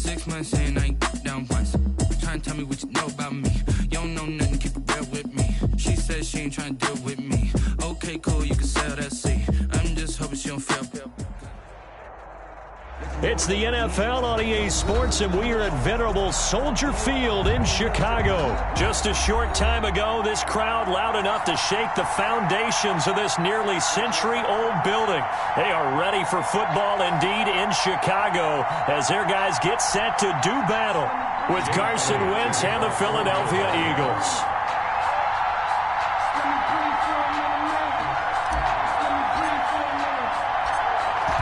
6 months in, I ain't down once. Trying to tell me what you know about me. You don't know nothing, keep it real with me. She says she ain't trying to deal with me. Okay, cool, you can sell that seat. I'm just hoping she don't feel. It's the NFL on EA Sports, and we are at venerable Soldier Field in Chicago. Just a short time ago, this crowd loud enough to shake the foundations of this nearly century-old building. They are ready for football indeed in Chicago as their guys get set to do battle with Carson Wentz and the Philadelphia Eagles.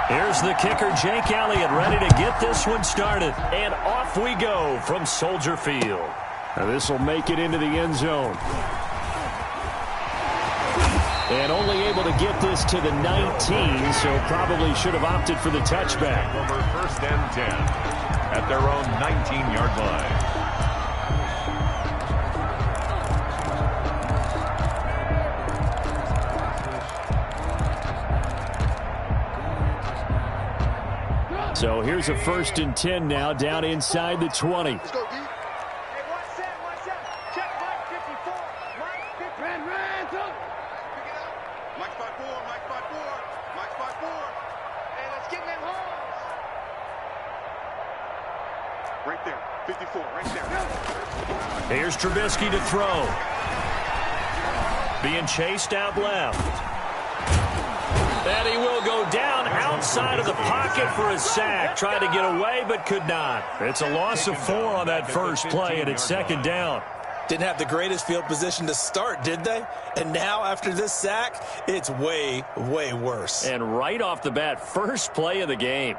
Here's the kicker, Jake Elliott, ready to get this one started. And off we go from Soldier Field. Now this will make it into the end zone. And only able to get this to the 19, so probably should have opted for the touchback. Over 1st and 10 at their own 19-yard line. So here's a 1st and 10 now, down inside the 20. Let's go, D. Hey, one set. Check Mike 54. Mike 50. Ran. Pick it up. Mike spot 4. Hey, let's get in them holes. Right there. 54, right there. Here's Trubisky to throw. Being chased out left. And he will go down outside of the pocket for a sack. Tried to get away, but could not. It's a loss of 4 on that first play, and it's 2nd down. Didn't have the greatest field position to start, did they? And now, after this sack, it's way, way worse. And right off the bat, first play of the game.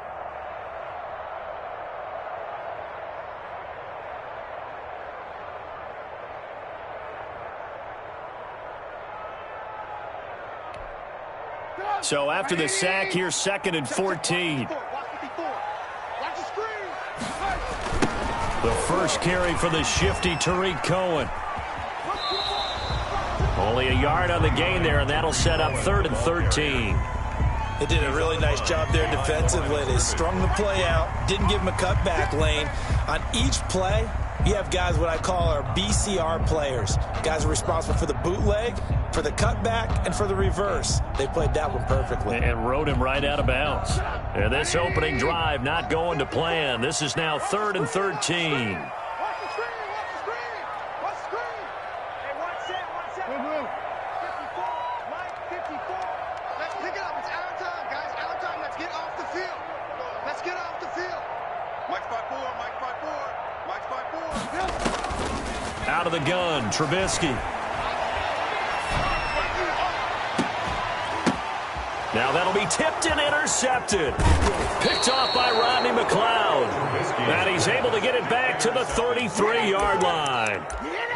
So after the sack, here's 2nd and 14. The first carry for the shifty Tariq Cohen. Only a yard on the gain there, and that'll set up 3rd and 13. They did a really nice job there defensively. They strung the play out, didn't give him a cutback lane. On each play, you have guys what I call our BCR players. Guys are responsible for the bootleg, for the cutback, and for the reverse. They played that one perfectly. And rode him right out of bounds. And this opening drive not going to plan. This is now 3rd and 13. Watch the screen. Hey, one set. 54. Mike 54. Let's pick it up. It's our time, guys. Our time. Let's get off the field. Mike spot 4. Out of the gun, Trubisky. Now that'll be tipped and intercepted. Picked off by Rodney McLeod. And he's able to get it back to the 33-yard line.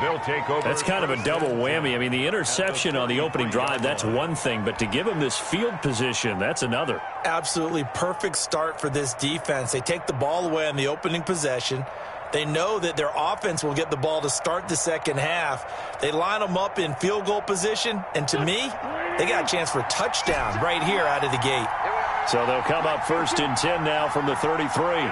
They'll take over. That's kind of a double whammy. I mean, the interception on the opening drive, that's one thing. But to give him this field position, that's another. Absolutely perfect start for this defense. They take the ball away on the opening possession. They know that their offense will get the ball to start the second half. They line them up in field goal position. And to me, they got a chance for a touchdown right here out of the gate. So they'll come up 1st and 10 now from the 33.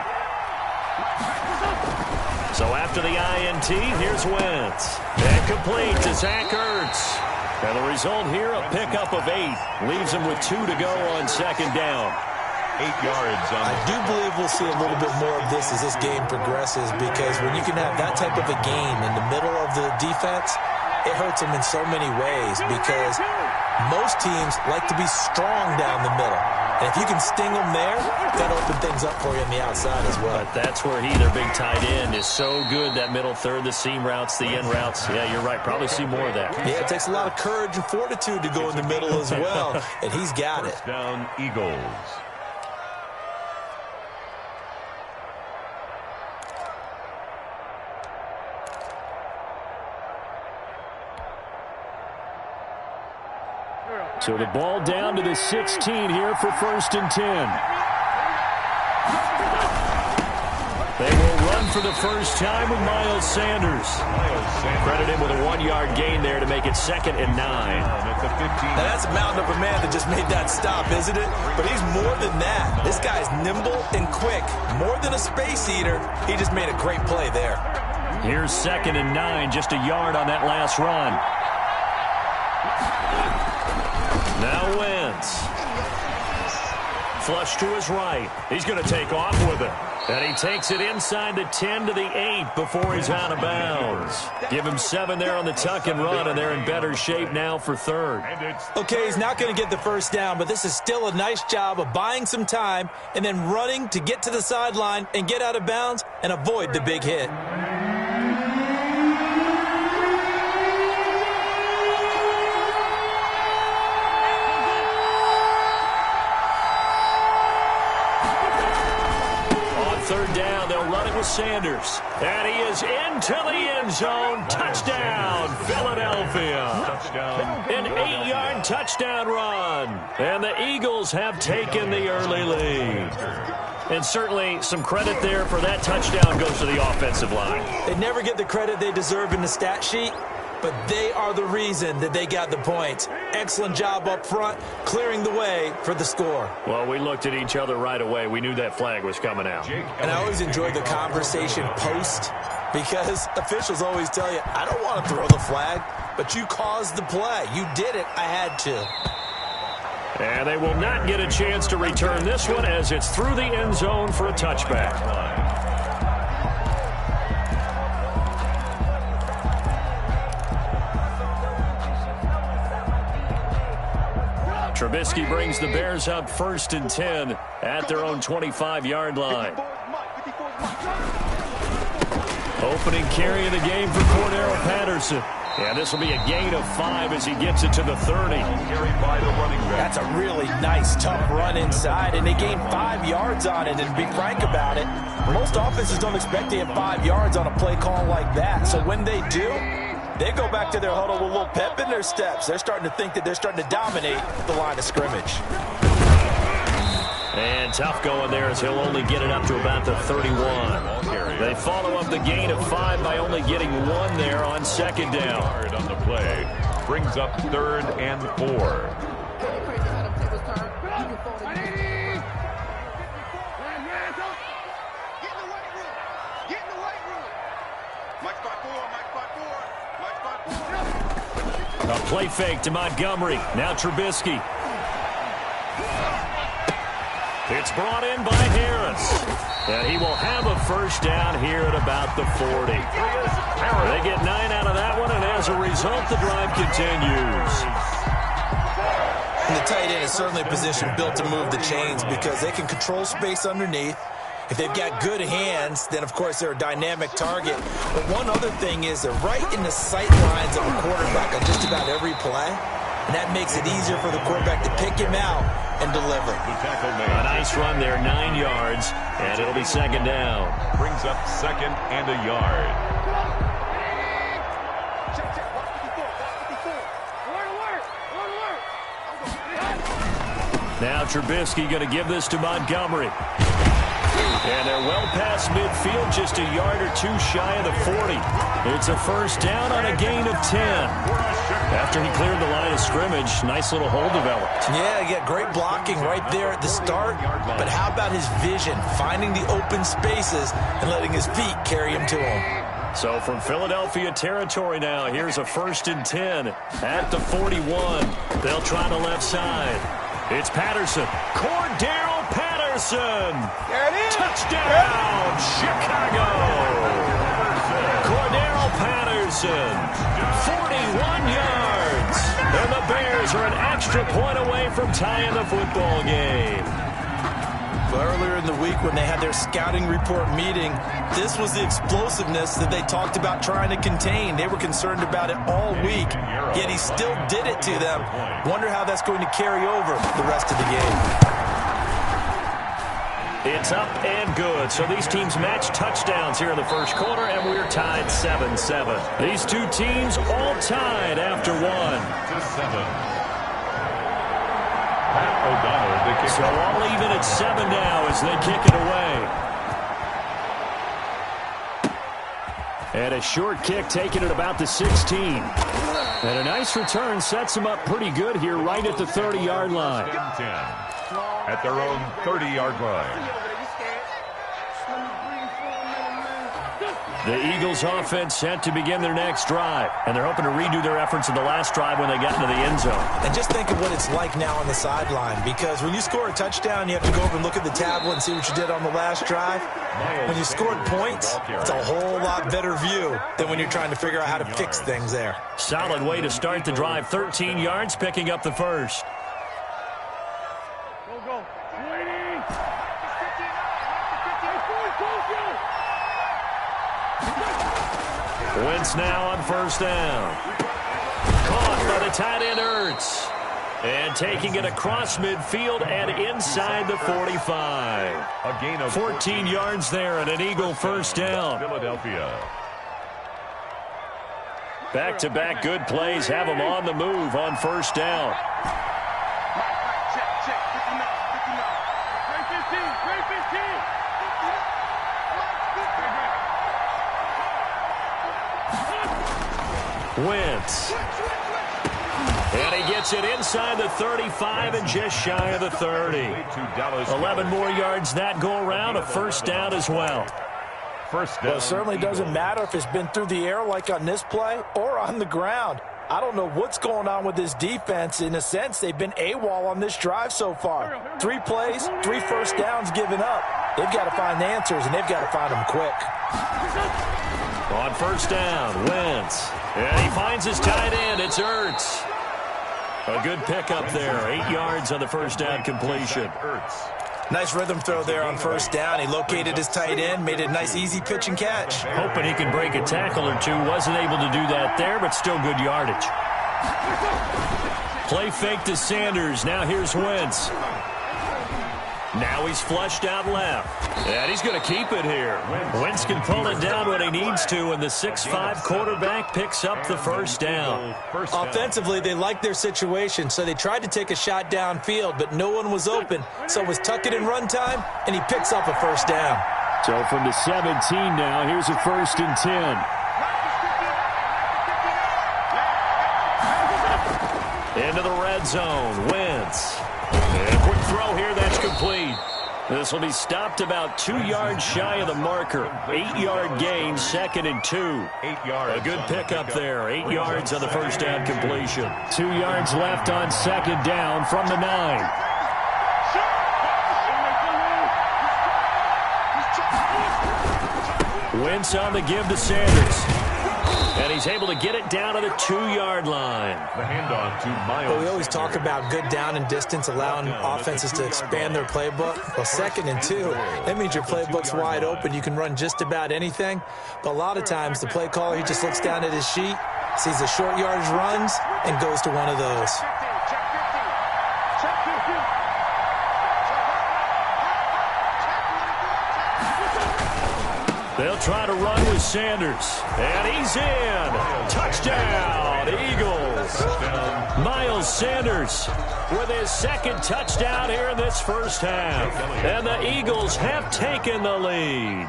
So after the INT, here's Wentz. And complete to Zach Ertz. And the result here, a pickup of 8. Leaves him with 2 to go on 2nd down. 8 yards on I do believe we'll see a little bit more of this as this game progresses, because when you can have that type of a game in the middle of the defense, it hurts them in so many ways, because most teams like to be strong down the middle. And if you can sting them there, that'll open things up for you on the outside as well. But that's where their big tight end, is so good, that middle third, the seam routes, the in routes. Yeah, you're right. Probably see more of that. Yeah, it takes a lot of courage and fortitude to go in the middle as well, and he's got it. First down, Eagles. So the ball down to the 16 here for 1st and 10. They will run for the first time with Miles Sanders. Credit him with a 1-yard gain there to make it 2nd and 9. Now that's a mountain of a man that just made that stop, isn't it? But he's more than that. This guy's nimble and quick. More than a space eater, he just made a great play there. Here's 2nd and 9, just a yard on that last run. Now Wentz. Flush to his right. He's going to take off with it. And he takes it inside the 10 to the 8 before he's out of bounds. Give him 7 there on the tuck and run, and they're in better shape now for 3rd. Okay, he's not going to get the first down, but this is still a nice job of buying some time and then running to get to the sideline and get out of bounds and avoid the big hit. Third down, they'll run it with Sanders. And he is into the end zone. Touchdown, Philadelphia. An 8-yard touchdown run. And the Eagles have taken the early lead. And certainly some credit there for that touchdown goes to the offensive line. They never get the credit they deserve in the stat sheet, but they are the reason that they got the points. Excellent job up front, clearing the way for the score. Well, we looked at each other right away. We knew that flag was coming out. And I always enjoy the conversation post, because officials always tell you, I don't want to throw the flag, but you caused the play. You did it. I had to. And they will not get a chance to return this one as it's through the end zone for a touchback. Trubisky brings the Bears up 1st and 10 at their own 25-yard line. Opening carry of the game for Cordero Patterson. And this will be a gain of 5 as he gets it to the 30. That's a really nice, tough run inside, and they gained 5 yards on it. And to be frank about it, most offenses don't expect to have 5 yards on a play call like that. So when they do, they go back to their huddle with a little pep in their steps. They're starting to think that they're starting to dominate the line of scrimmage. And tough going there as he'll only get it up to about the 31. They follow up the gain of 5 by only getting 1 there on 2nd down. On the play brings up 3rd and 4. A play fake to Montgomery. Now Trubisky. It's brought in by Harris. And he will have a first down here at about the 40. They get 9 out of that one, and as a result, the drive continues. And the tight end is certainly a position built to move the chains because they can control space underneath. If they've got good hands, then, of course, they're a dynamic target. But one other thing is they're right in the sight lines of a quarterback on just about every play. And that makes it easier for the quarterback to pick him out and deliver. A nice run there, 9 yards, and it'll be 2nd down. Brings up 2nd and a yard. Now Trubisky going to give this to Montgomery. And they're well past midfield, just a yard or 2 shy of the 40. It's a first down on a gain of 10. After he cleared the line of scrimmage, nice little hole developed. Yeah, he got great blocking right there at the start. But how about his vision, finding the open spaces and letting his feet carry him to him? So from Philadelphia territory now, here's a 1st and 10 at the 41. They'll try the left side. It's Patterson. Cordero Patterson. There it is. Touchdown, Chicago. Cordero Patterson, 41 yards. And the Bears are an extra point away from tying the football game. But earlier in the week when they had their scouting report meeting, this was the explosiveness that they talked about trying to contain. They were concerned about it all week, yet he still did it to them. Wonder how that's going to carry over the rest of the game. It's up and good. So these teams match touchdowns here in the first quarter, and we're tied 7-7. These two teams all tied after 1. So all even at 7 now as they kick it away. And a short kick taken at about the 16. And a nice return sets them up pretty good here right at the 30-yard line. 10 at their own 30-yard line. The Eagles offense set to begin their next drive. And they're hoping to redo their efforts in the last drive when they got into the end zone. And just think of what it's like now on the sideline, because when you score a touchdown, you have to go over and look at the tablet and see what you did on the last drive. When you scored points, it's a whole lot better view than when you're trying to figure out how to fix things there. Solid way to start the drive. 13 yards, picking up the first. Go. Wentz now on first down. Caught by the tight end Ertz. And taking it across midfield and inside the 45. A gain of 14 yards there and an Eagle first down. Philadelphia. Back-to-back good plays have them on the move on first down. Wentz. And he gets it inside the 35 and just shy of the 30. 11 more yards that go around, a first down as well. First down. Well, it certainly doesn't matter if it's been through the air like on this play or on the ground. I don't know what's going on with this defense. In a sense, they've been AWOL on this drive so far. 3 plays, 3 first downs given up. They've got to find answers, and they've got to find them quick. On first down, Wentz. And he finds his tight end. It's Ertz. A good pickup there. 8 yards on the first down completion. Nice rhythm throw there on first down. He located his tight end, made a nice easy pitch and catch. Hoping he can break a tackle or two. Wasn't able to do that there, but still good yardage. Play fake to Sanders. Now here's Wentz. Now he's flushed out left. And he's going to keep it here. Wentz can pull it down when he needs to, and the 6'5" quarterback picks up the first down. Offensively, they liked their situation, so they tried to take a shot downfield, but no one was open. So it was tuck it in run time, and he picks up a first down. So from the 17 now, here's a 1st and 10. Into the red zone, Wentz. And a quick throw here, that's complete. This will be stopped about 2 yards shy of the marker. 8-yard gain, 2nd and 2. 8 yards. A good pickup there. 8 yards on the first down completion. 2 yards left on 2nd down from the 9. Wentz on the give to Sanders. And he's able to get it down to the 2-yard line. The handoff to Miles. Well, we always talk about good down and distance, allowing offenses to expand their playbook. Well, 2nd and 2, that means your playbook's wide open. You can run just about anything. But a lot of times, the play caller, he just looks down at his sheet, sees the short yardage runs, and goes to one of those. They'll try to run with Sanders. And he's in. Touchdown, Eagles. Miles Sanders with his 2nd touchdown here in this first half. And the Eagles have taken the lead.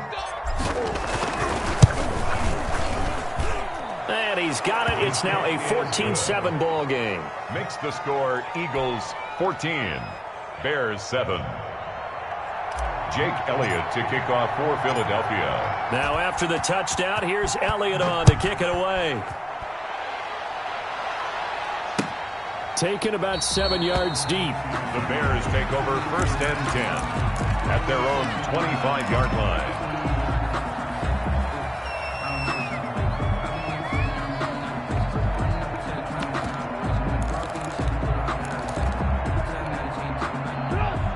And he's got it. It's now a 14-7 ball game. Makes the score Eagles 14, Bears 7. Jake Elliott to kick off for Philadelphia. Now after the touchdown, here's Elliott on to kick it away. Taken about 7 yards deep. The Bears take over 1st and 10 at their own 25-yard line.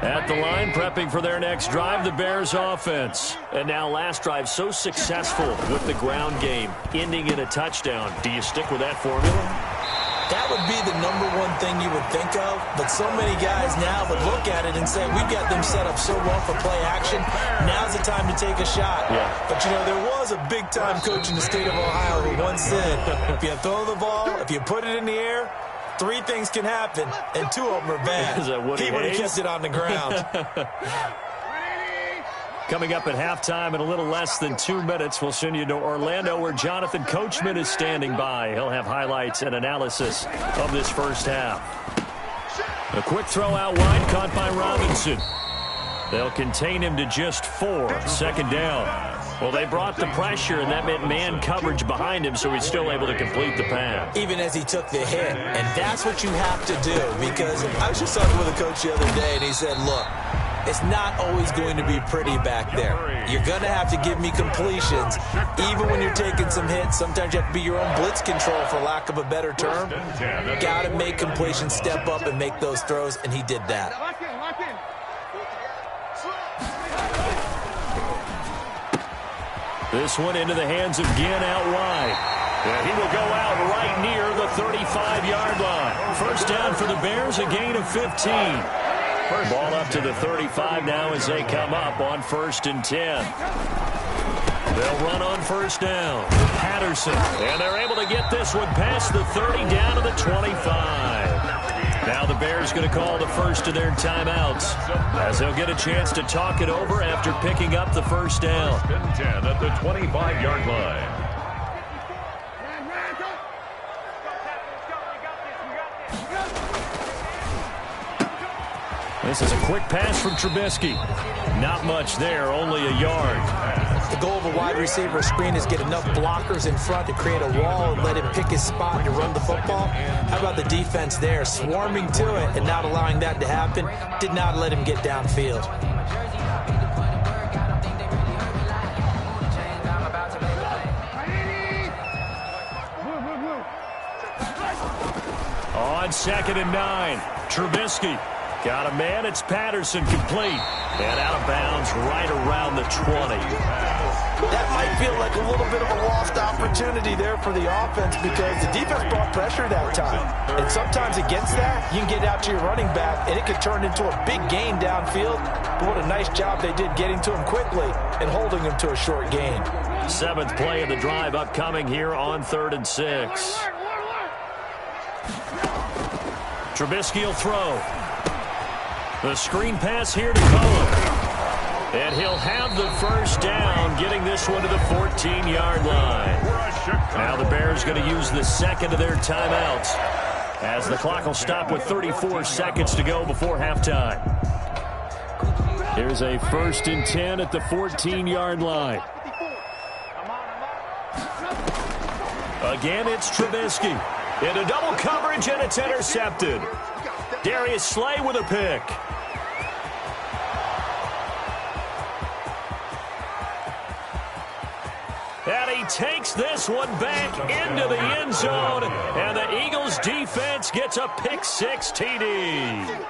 At the line, prepping for their next drive, the Bears offense. And now last drive so successful with the ground game, ending in a touchdown. Do you stick with that formula? That would be the #1 thing you would think of, but so many guys now would look at it and say, we've got them set up so well for play action, now's the time to take a shot. Yeah. But, you know, there was a big-time coach in the state of Ohio who once said, if you throw the ball, if you put it in the air, 3 things can happen, and 2 of them are bad. Is that Woody He would have Hayes? kept it on the ground. Coming up at halftime in a little less than 2 minutes, we'll send you to Orlando where Jonathan Coachman is standing by. He'll have highlights and analysis of this first half. A quick throw out wide caught by Robinson. They'll contain him to just 4. 2nd down. Well, they brought the pressure, and that meant man coverage behind him, so he's still able to complete the pass. Even as he took the hit, and that's what you have to do, because I was just talking with a coach the other day, and he said, look, it's not always going to be pretty back there. You're going to have to give me completions, even when you're taking some hits. Sometimes you have to be your own blitz control, for lack of a better term. Got to make completions, step up, and make those throws, and he did that. This one into the hands of Ginn out wide. And he will go out right near the 35-yard line. First down for the Bears, a gain of 15. Ball up to the 35 now as they come up on 1st and 10. They'll run on 1st down. Patterson. And they're able to get this one past the 30 down to the 25. Now the Bears going to call the first of their timeouts as they'll get a chance to talk it over after picking up the first down. 10 at the 25-yard line. This is a quick pass from Trubisky. Not much there, only a yard. The goal of a wide receiver screen is get enough blockers in front to create a wall and let him pick his spot to run the football. How about the defense there, swarming to it and not allowing that to happen? Did not let him get downfield. On 2nd and 9, Trubisky. Got a man, it's Patterson, complete. And out of bounds right around the 20. That might feel like a little bit of a lost opportunity there for the offense because the defense brought pressure that time. And sometimes against that, you can get out to your running back, and it could turn into a big gain downfield. But what a nice job they did getting to him quickly and holding him to a short gain. 7th play of the drive upcoming here on 3rd and 6. Trubisky will throw. The screen pass here to Cohen. And he'll have the first down, getting this one to the 14-yard line. Now the Bears going to use the 2nd of their timeouts as the clock will stop with 34 seconds to go before halftime. Here's a 1st and 10 at the 14-yard line. Again, it's Trubisky. Into double coverage, and it's intercepted. Darius Slay with a pick. And he takes this one back into the end zone, and the Eagles defense gets a pick-6 TD.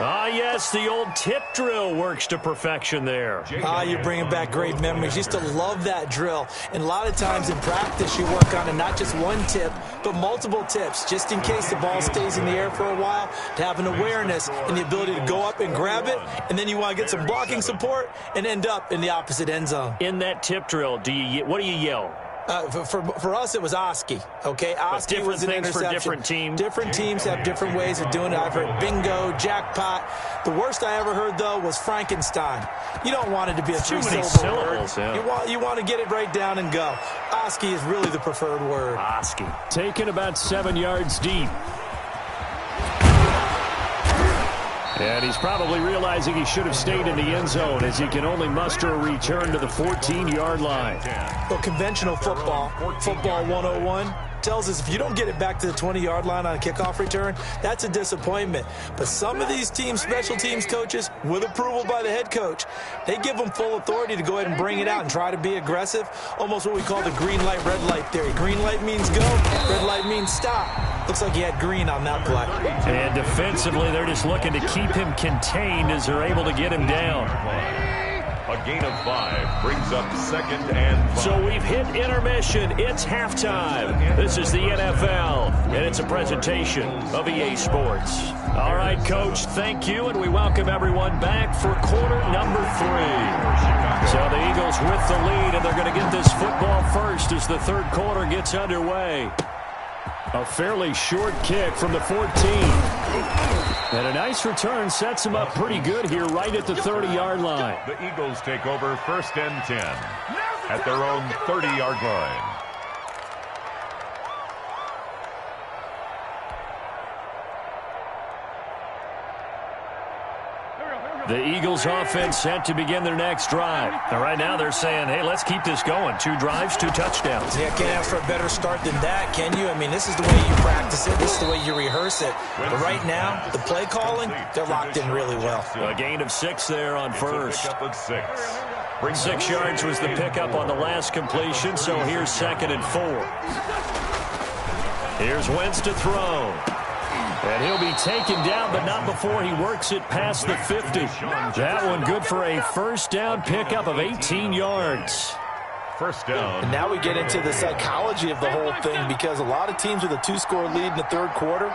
Ah, yes, the old tip drill works to perfection there. You're bringing back great memories. Used to love that drill. And a lot of times in practice, you work on it, not just one tip, but multiple tips, just in case the ball stays in the air for a while, to have an awareness and the ability to go up and grab it, and then you want to get some blocking support and end up in the opposite end zone. In that tip drill, what do you yell? For us, it was Oski. Okay, Oski was an interception. For different teams. Different teams have different ways of doing it. I've heard bingo, jackpot. The worst I ever heard, though, was Frankenstein. You don't want it to be a three-syllable word. Yeah. You want to get it right down and go. Oski is really the preferred word. Oski. Taken about 7 yards deep. And he's probably realizing he should have stayed in the end zone as he can only muster a return to the 14-yard line. Well, conventional football 101, tells us if you don't get it back to the 20-yard line on a kickoff return, that's a disappointment. But some of these teams, special teams coaches, with approval by the head coach, they give them full authority to go ahead and bring it out and try to be aggressive, almost what we call the green light, red light theory. Green light means go, red light means stop. Looks like he had green on that play. And defensively, they're just looking to keep him contained as they're able to get him down. A gain of 5 brings up 2nd and 5. So we've hit intermission. It's halftime. This is the NFL, and it's a presentation of EA Sports. All right, Coach, thank you, and we welcome everyone back for quarter number 3. So the Eagles with the lead, and they're going to get this football first as the third quarter gets underway. A fairly short kick from the 14. And a nice return sets him up pretty good here right at the 30-yard line. The Eagles take over 1st and 10 at their own 30-yard line. The Eagles offense set to begin their next drive. And right now they're saying, hey, let's keep this going. 2 drives, 2 touchdowns. Yeah, can't ask for a better start than that, can you? I mean, this is the way you practice it. This is the way you rehearse it. But right now, the play calling, they're locked in really well. A gain of 6 there on first. 6 yards was the pickup on the last completion, so here's 2nd and 4. Here's Wentz to throw. And he'll be taken down, but not before he works it past the 50. That one good for a first down pickup of 18 yards. First down. And now we get into the psychology of the whole thing, because a lot of teams with a 2-score lead in the 3rd quarter,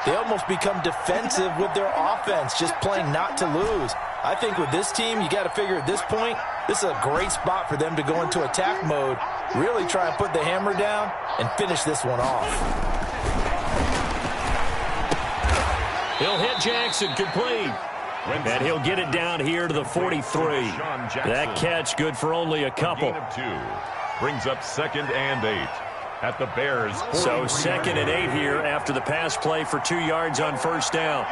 they almost become defensive with their offense, just playing not to lose. I think with this team, you got to figure at this point, this is a great spot for them to go into attack mode, really try and put the hammer down and finish this one off. He'll hit Jackson, complete. And he'll get it down here to the 43. That catch good for only a couple. 2 brings up 2nd and 8 at the Bears. So 2nd and 8 here after the pass play for 2 yards on first down.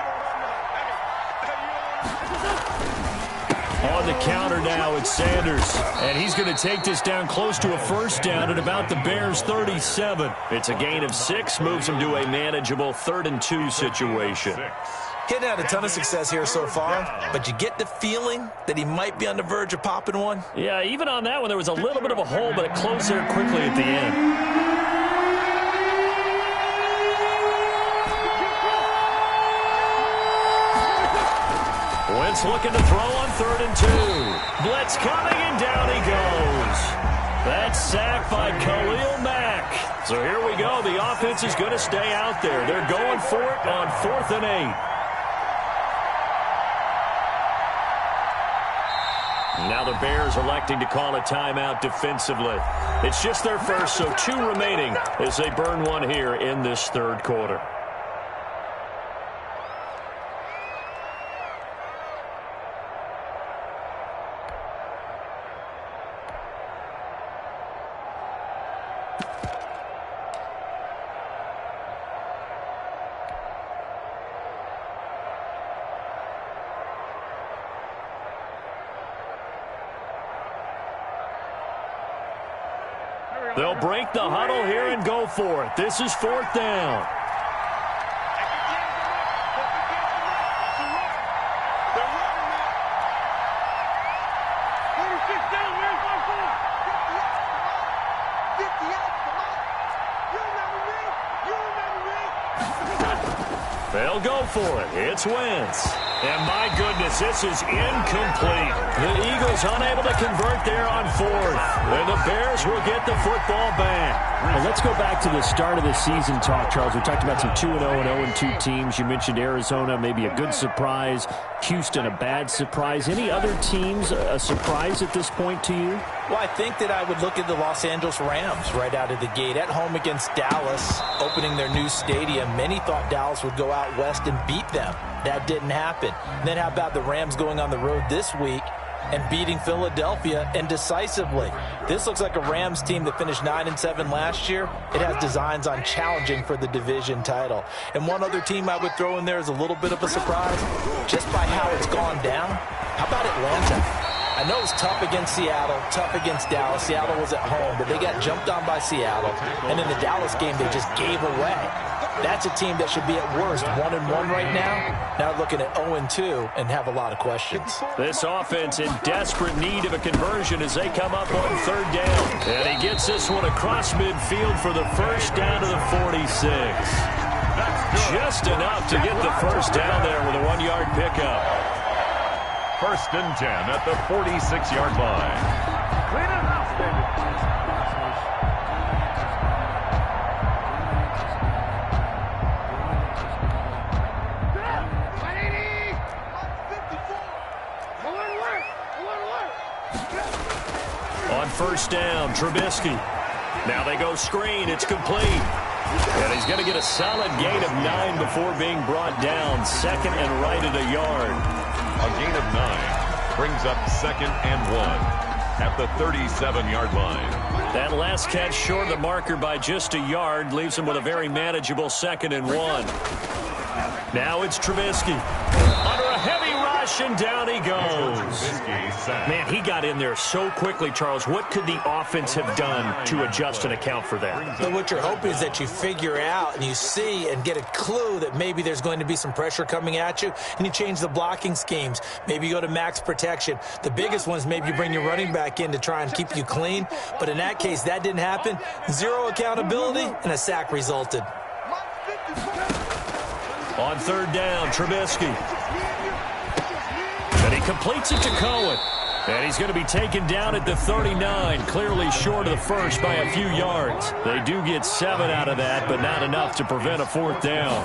On the counter now, it's Sanders. And he's going to take this down close to a first down at about the Bears' 37. It's a gain of 6, moves him to a manageable 3rd and 2 situation. Hitting had a ton of success here so far, but you get the feeling that he might be on the verge of popping one. Yeah, even on that one, there was a little bit of a hole, but it closed there quickly at the end. Wentz looking to throw on 3rd and 2. Blitz coming, and down he goes. That's sacked by Khalil Mack. So here we go. The offense is going to stay out there. They're going for it on 4th and 8. Now the Bears electing to call a timeout defensively. It's just their first, so 2 remaining as they burn one here in this 3rd quarter. They'll break the huddle here and go for it. This is 4th down. They'll go for it. It's Wentz. And my goodness, this is incomplete. The Eagles unable to convert there on 4th. And the Bears will get the football back. Well, let's go back to the start of the season talk, Charles. We talked about some 2-0 and 0-2 teams. You mentioned Arizona, maybe a good surprise. Houston, a bad surprise. Any other teams a surprise at this point to you? Well, I think that I would look at the Los Angeles Rams right out of the gate. At home against Dallas, opening their new stadium. Many thought Dallas would go out west and beat them. That didn't happen. And then how about the Rams going on the road this week and beating Philadelphia, and decisively? This looks like a Rams team that finished 9-7 last year. It has designs on challenging for the division title. And one other team I would throw in there is a little bit of a surprise, just by how it's gone down. How about Atlanta? I know it's tough against Seattle, tough against Dallas. Seattle was at home, but they got jumped on by Seattle. And in the Dallas game, they just gave away. That's a team that should be at worst 1-1 right now. Now looking at 0-2 and have a lot of questions. This offense in desperate need of a conversion as they come up on 3rd down. And he gets this one across midfield for the first down to the 46. Just enough to get the first down there with a 1-yard pickup. 1st and 10 at the 46-yard line. Clean it up, baby. On 1st down, Trubisky. Now they go screen. It's complete. And he's going to get a solid gain of 9 before being brought down. Second and right at a yard. A gain of 9 brings up 2nd and 1 at the 37-yard line. That last catch short of the marker by just a yard leaves him with a very manageable 2nd and 1. Now it's Trubisky. Under a heavy rush, and down he goes. Man, he got in there so quickly, Charles. What could the offense have done to adjust and account for that? So what you're hoping is that you figure out and you see and get a clue that maybe there's going to be some pressure coming at you, and you change the blocking schemes. Maybe you go to max protection. The biggest one is maybe you bring your running back in to try and keep you clean. But in that case, that didn't happen. Zero accountability, and a sack resulted. On 3rd down, Trubisky. And he completes it to Cohen. And he's going to be taken down at the 39, clearly short of the first by a few yards. They do get 7 out of that, but not enough to prevent a 4th down.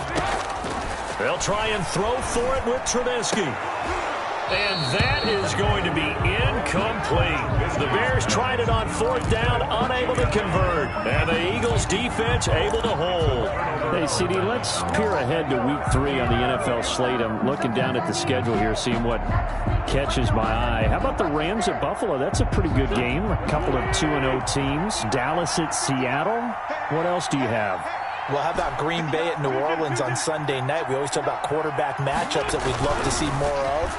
They'll try and throw for it with Trubisky. And that is going to be incomplete. The Bears tried it on 4th down, unable to convert. And the Eagles defense able to hold. Hey, CD, let's peer ahead to Week 3 on the NFL slate. I'm looking down at the schedule here, seeing what catches my eye. How about the Rams at Buffalo? That's a pretty good game. A couple of 2-0 teams. Dallas at Seattle. What else do you have? Well, how about Green Bay at New Orleans on Sunday night? We always talk about quarterback matchups that we'd love to see more of.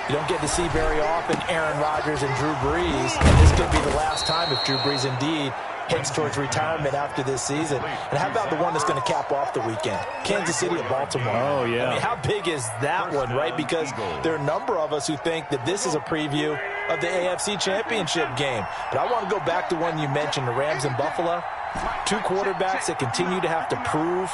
You don't get to see very often Aaron Rodgers and Drew Brees, and this could be the last time if Drew Brees indeed heads towards retirement after this season. And how about the one that's going to cap off the weekend? Kansas City at Baltimore. Oh, yeah. I mean, how big is that one, right? Because there are a number of us who think that this is a preview of the AFC Championship game. But I want to go back to one you mentioned, the Rams and Buffalo. 2 quarterbacks that continue to have to prove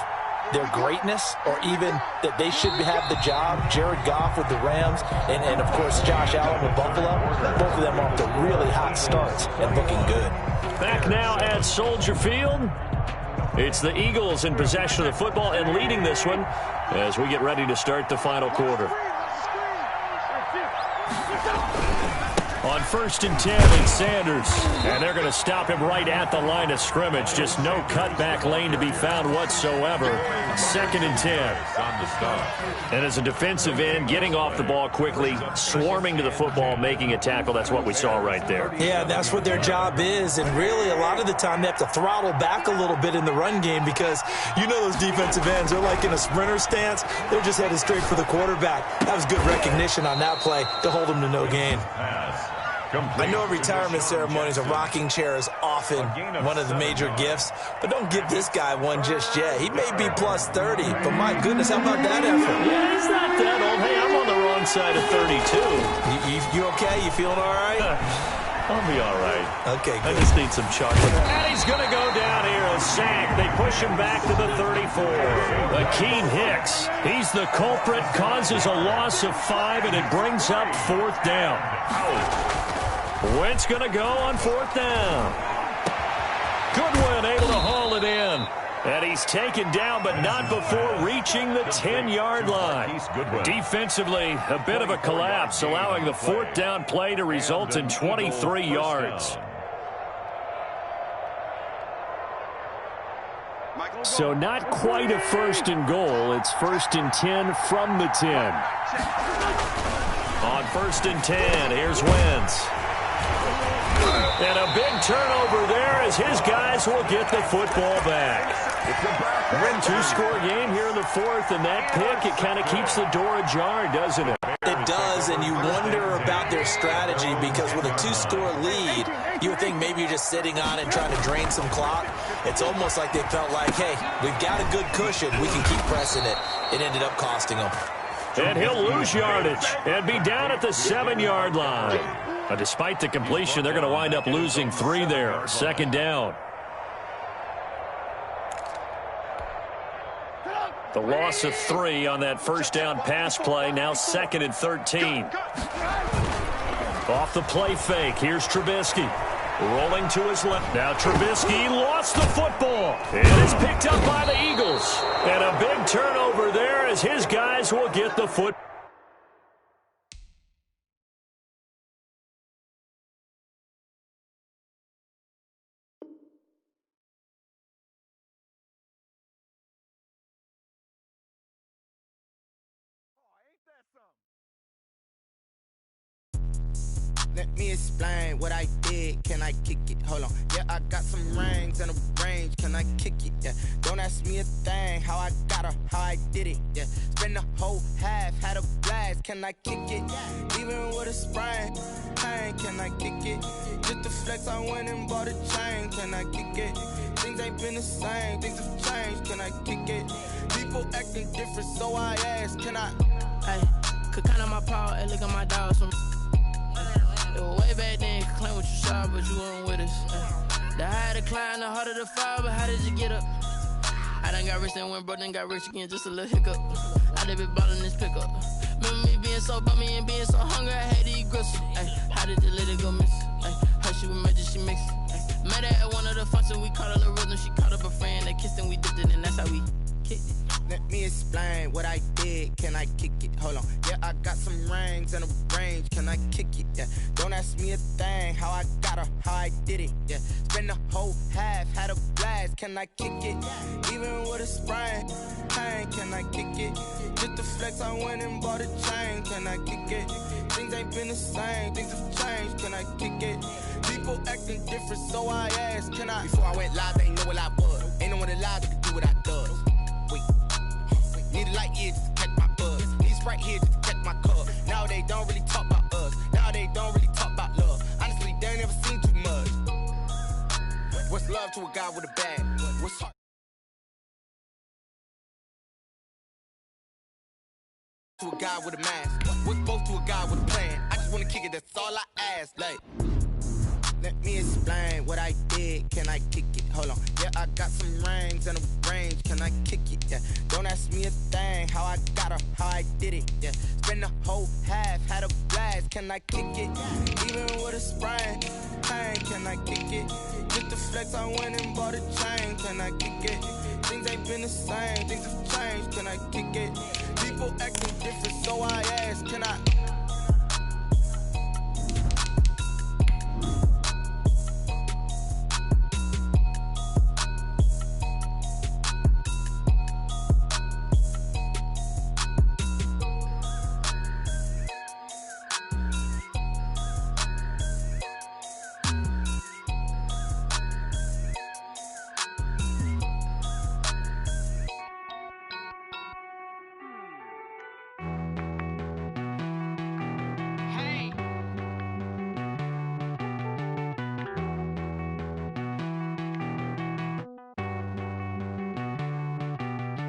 their greatness, or even that they should have the job. Jared Goff with the Rams, and of course Josh Allen with Buffalo. Both of them off to really hot starts and looking good. Back now at Soldier Field. It's the Eagles in possession of the football and leading this one as we get ready to start the final quarter. On 1st and 10, it's Sanders. And they're going to stop him right at the line of scrimmage. Just no cutback lane to be found whatsoever. 2nd and 10. And as a defensive end, getting off the ball quickly, swarming to the football, making a tackle. That's what we saw right there. Yeah, that's what their job is. And really, a lot of the time, they have to throttle back a little bit in the run game because you know those defensive ends, they're like in a sprinter stance. They're just headed straight for the quarterback. That was good recognition on that play to hold them to no gain. I know retirement ceremonies, a rocking chair is often one of the major gifts, but don't give this guy one just yet. He may be plus 30, but my goodness, how about that effort? Yeah, he's not that old. Hey, I'm on the wrong side of 32. You okay? You feeling all right? I'll be all right. Okay, good. I just need some chocolate. And he's going to go down here, a sack. They push him back to the 34. Akeem Hicks, he's the culprit, causes a loss of 5, and it brings up 4th down. Wentz going to go on 4th down. Goodwin able to haul it in. And he's taken down, but not before reaching the 10-yard line. Defensively, a bit of a collapse, allowing the 4th down play to result in 23 yards. So not quite a 1st and goal. It's 1st and 10 from the 10. On 1st and 10, here's Wentz. And a big turnover there as his guys will get the football back. Two-score game here in the 4th, and that pick, it kind of keeps the door ajar, doesn't it? It does, and you wonder about their strategy because with a 2-score lead, you would think maybe you're just sitting on it and trying to drain some clock. It's almost like they felt like, hey, we've got a good cushion. We can keep pressing it. It ended up costing them. And he'll lose yardage and be down at the 7-yard line. But despite the completion, they're going to wind up losing 3 there. 2nd down. The loss of 3 on that 1st down pass play. Now 2nd and 13. Off the play fake. Here's Trubisky. Rolling to his left. Now Trubisky lost the football. It is picked up by the Eagles. And a big turnover there as his guys will get the football. Let me explain what I did. Can I kick it? Hold on. Yeah, I got some rings and a range. Can I kick it? Yeah. Don't ask me a thing. How I got her, how I did it. Yeah. Spend the whole half, had a blast. Can I kick it? Even with a sprain. Pain, can I kick it? Just to flex, I went and bought a chain. Can I kick it? Things ain't been the same. Things have changed. Can I kick it? People acting different, so I ask. Can I? Hey, could count on my power and look at my dogs from. Way back then, you could claim what you saw, but you weren't with us. The higher the climb, the harder the fall, but how did you get up? I done got rich and went broke, then got rich again, just a little hiccup. I done been ballin' this pickup. Remember me being so bummy and being so hungry, I had to eat gristle. How did you let it go miss? How she was magic, she mixed. Met her at one of the functions, we caught her rhythm, she caught up a friend, they kissed and we dipped it, and that's how we kicked it. Let me explain what I did. Can I kick it? Hold on. Yeah, I got some rings and a range. Can I kick it? Yeah. Don't ask me a thing. How I got her, how I did it. Yeah. Spend the whole half, had a blast. Can I kick it? Even with a sprain. Pain, can I kick it? Just to flex, I went and bought a chain. Can I kick it? Things ain't been the same. Things have changed. Can I kick it? People acting different, so I asked. Can I? Before I went live, they ain't know what I was. Ain't no one alive that could do what I does. Wait. Need a light here just to catch my buzz. Need Sprite here just to catch my cup. Now they don't really talk about us. Now they don't really talk about love. Honestly, they ain't never seen too much. What's love to a guy with a bag? What's heart to a guy with a mask? What's both to a guy with a plan? I just wanna kick it, that's all I ask. Like, let me explain what I did. Can I kick it? Hold on. Yeah, I got some rings and a range. Can I kick it? Yeah. Don't ask me a thing. How I got her, how I did it. Yeah. Spend the whole half, had a blast. Can I kick it? Even with a sprain. Pain, can I kick it? Just to flex, I went and bought a chain. Can I kick it? Things ain't been the same. Things have changed. Can I kick it? People acting different, so I ask. Can I?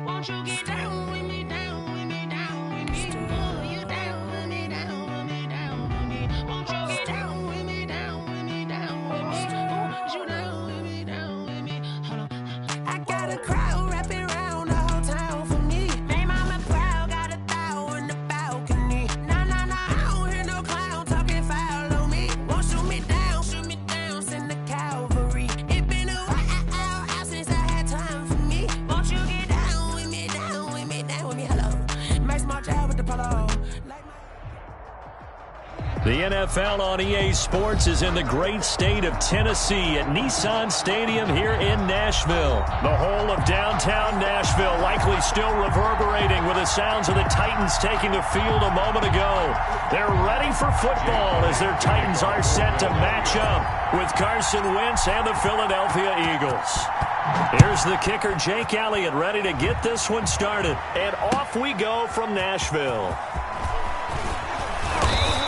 Won't you get down with me, down with me, down with me? Oh, you down with me, down with me, down with me. Won't you get down with me, down with me, down with me? Oh, you down with me, down with me? Hold on. I got a crowd wrapping around the whole town for me. Hey, mama proud, got a thou in the balcony. Nah, I don't hear no clown talking foul on me. Won't shoot me down, send the cavalry. It been a while since I had time for me. Won't you get down with me, hello. Nice march out with the polo. The NFL on EA Sports is in the great state of Tennessee at Nissan Stadium here in Nashville. The whole of downtown Nashville likely still reverberating with the sounds of the Titans taking the field a moment ago. They're ready for football as their Titans are set to match up with Carson Wentz and the Philadelphia Eagles. Here's the kicker, Jake Elliott, ready to get this one started. And off we go from Nashville.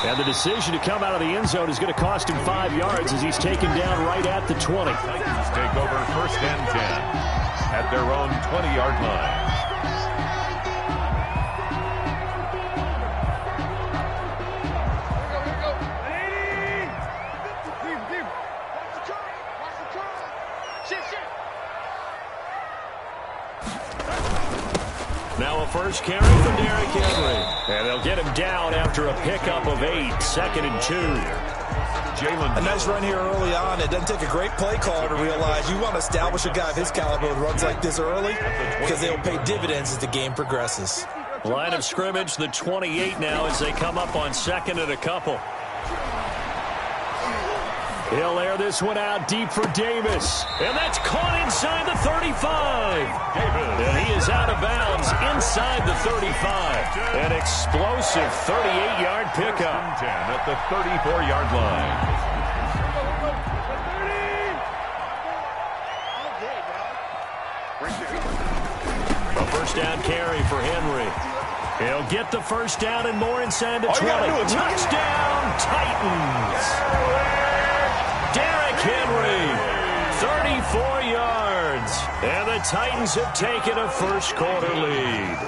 And the decision to come out of the end zone is going to cost him 5 yards as he's taken down right at the 20. Titans take over 1st and 10 at their own 20-yard line. Now a first carry from Derrick Henry. And they'll get him down after a pickup of 8, 2nd and 2. A nice run here early on. It doesn't take a great play caller to realize you want to establish a guy of his caliber who runs like this early because they'll pay dividends as the game progresses. Line of scrimmage, the 28 now as they come up on 2nd and a couple. He'll air this one out deep for Davis. And that's caught inside the 35. And he is out of bounds inside the 35. An explosive 38-yard pickup. 10 at the 34-yard line. A first down carry for Henry. He'll get the first down and more inside the 20. Touchdown, Titans. Derrick Henry, 34 yards. And the Titans have taken a first-quarter lead.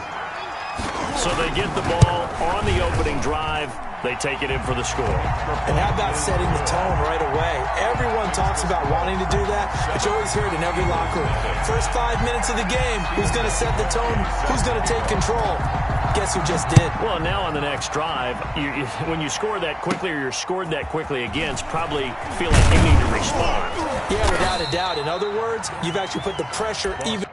So they get the ball on the opening drive. They take it in for the score. And how about setting the tone right away? Everyone talks about wanting to do that, but you always hear it in every locker room. First 5 minutes of the game, who's going to set the tone? Who's going to take control? Guess who just did? Well, now on the next drive, when you score that quickly or you're scored that quickly against, probably feel like you need to respond. Yeah, without a doubt. In other words, you've actually put the pressure even.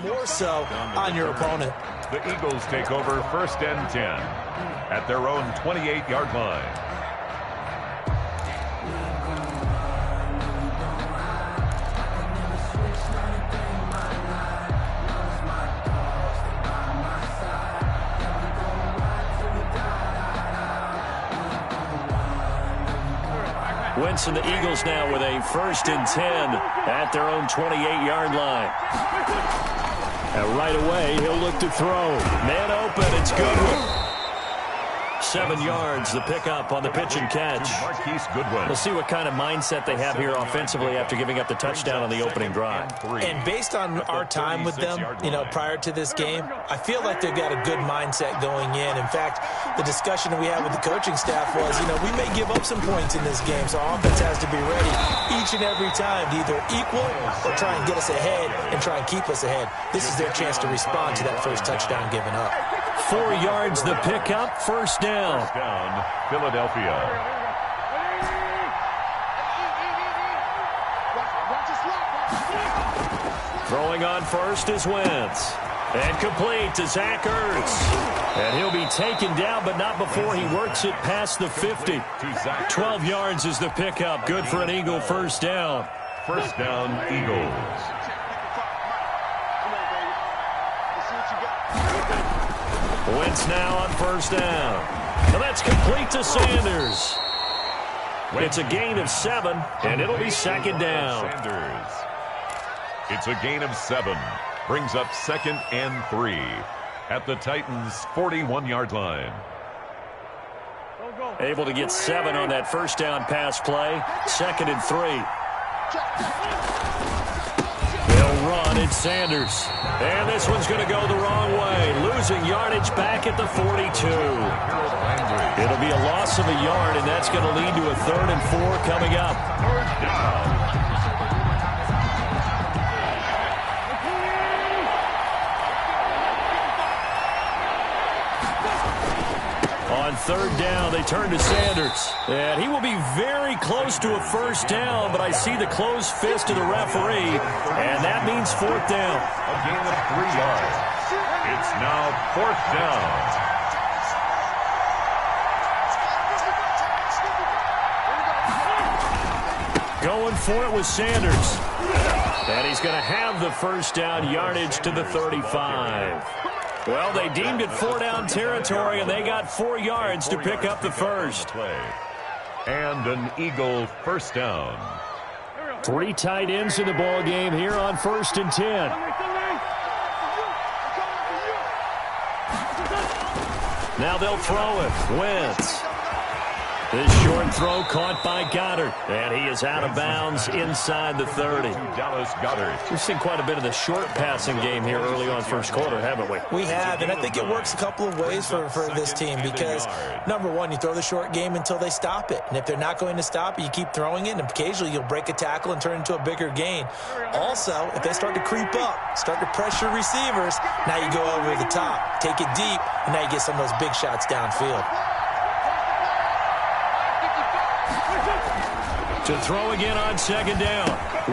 More so on your opponent. The Eagles take over first and 10 at their own 28-yard line. Wentz and the Eagles now with a first and 10 at their own 28-yard line. And right away, he'll look to throw. Man open, it's Goodwin. 7 yards, the pickup on the pitch and catch. We'll see what kind of mindset they have here offensively after giving up the touchdown on the opening drive. And based on our time with them, prior to this game, I feel like they've got a good mindset going in. In fact, the discussion that we had with the coaching staff was, we may give up some points in this game, so our offense has to be ready each and every time to either equal or try and get us ahead and try and keep us ahead. This is their chance to respond to that first touchdown given up. 4 yards the pickup, first down. First down, Philadelphia. Throwing on first is Wentz. And complete to Zach Ertz. And he'll be taken down, but not before he works it past the 50. 12 yards is the pickup. Good for an Eagle first down. First down, Eagles. Wentz now on first down. And that's complete to Sanders. It's a gain of 7, and it'll be second down. Sanders. It's a gain of 7. Brings up second and 3 at the Titans' 41-yard line. Able to get 7 on that first down pass play. Second and 3. They'll run. It's Sanders. And this one's going to go the wrong way. Losing yardage back at the 42. It'll be a loss of a yard, and that's going to lead to a 3rd and 4 coming up. Third down. On third down, they turn to Sanders. And he will be very close to a first down, but I see the closed fist of the referee, and that means 4th down. A gain of 3 yards. It's now 4th down. Going for it was Sanders. And he's going to have the first down yardage to the 35. Well, they deemed it 4-down territory, and they got 4 yards to pick up the first. And an Eagle first down. 3 tight ends in the ball game here on 1st and 10. Now they'll throw it. Wentz. This short short throw caught by Goddard. And he is out of bounds inside the 30. Dallas Goddard. We've seen quite a bit of the short passing game here early on first quarter, haven't we? We have, and I think it works a couple of ways for this team because, number one, you throw the short game until they stop it. And if they're not going to stop it, you keep throwing it, and occasionally you'll break a tackle and turn it into a bigger gain. Also, if they start to creep up, start to pressure receivers, now you go over the top, take it deep, and now you get some of those big shots downfield. To throw again on second down.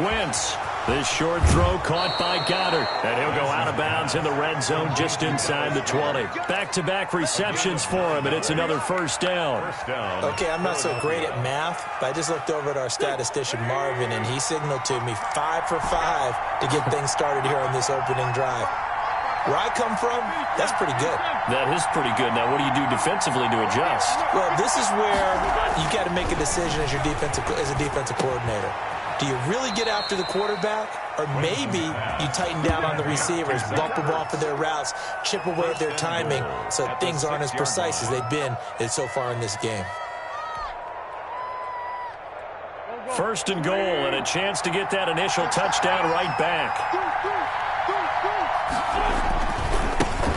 Wentz. This short throw caught by Goddard. And he'll go out of bounds in the red zone just inside the 20. Back-to-back receptions for him, and it's another first down. Okay, I'm not so great at math, but I just looked over at our statistician, Marvin, and he signaled to me 5 for 5 to get things started here on this opening drive. Where I come from, that's pretty good. That is pretty good. Now, what do you do defensively to adjust? Well, this is where you got to make a decision as a defensive coordinator. Do you really get after the quarterback, or maybe you tighten down on the receivers, bump them off of their routes, chip away at their timing, so things aren't as precise as they've been so far in this game. First and goal, and a chance to get that initial touchdown right back.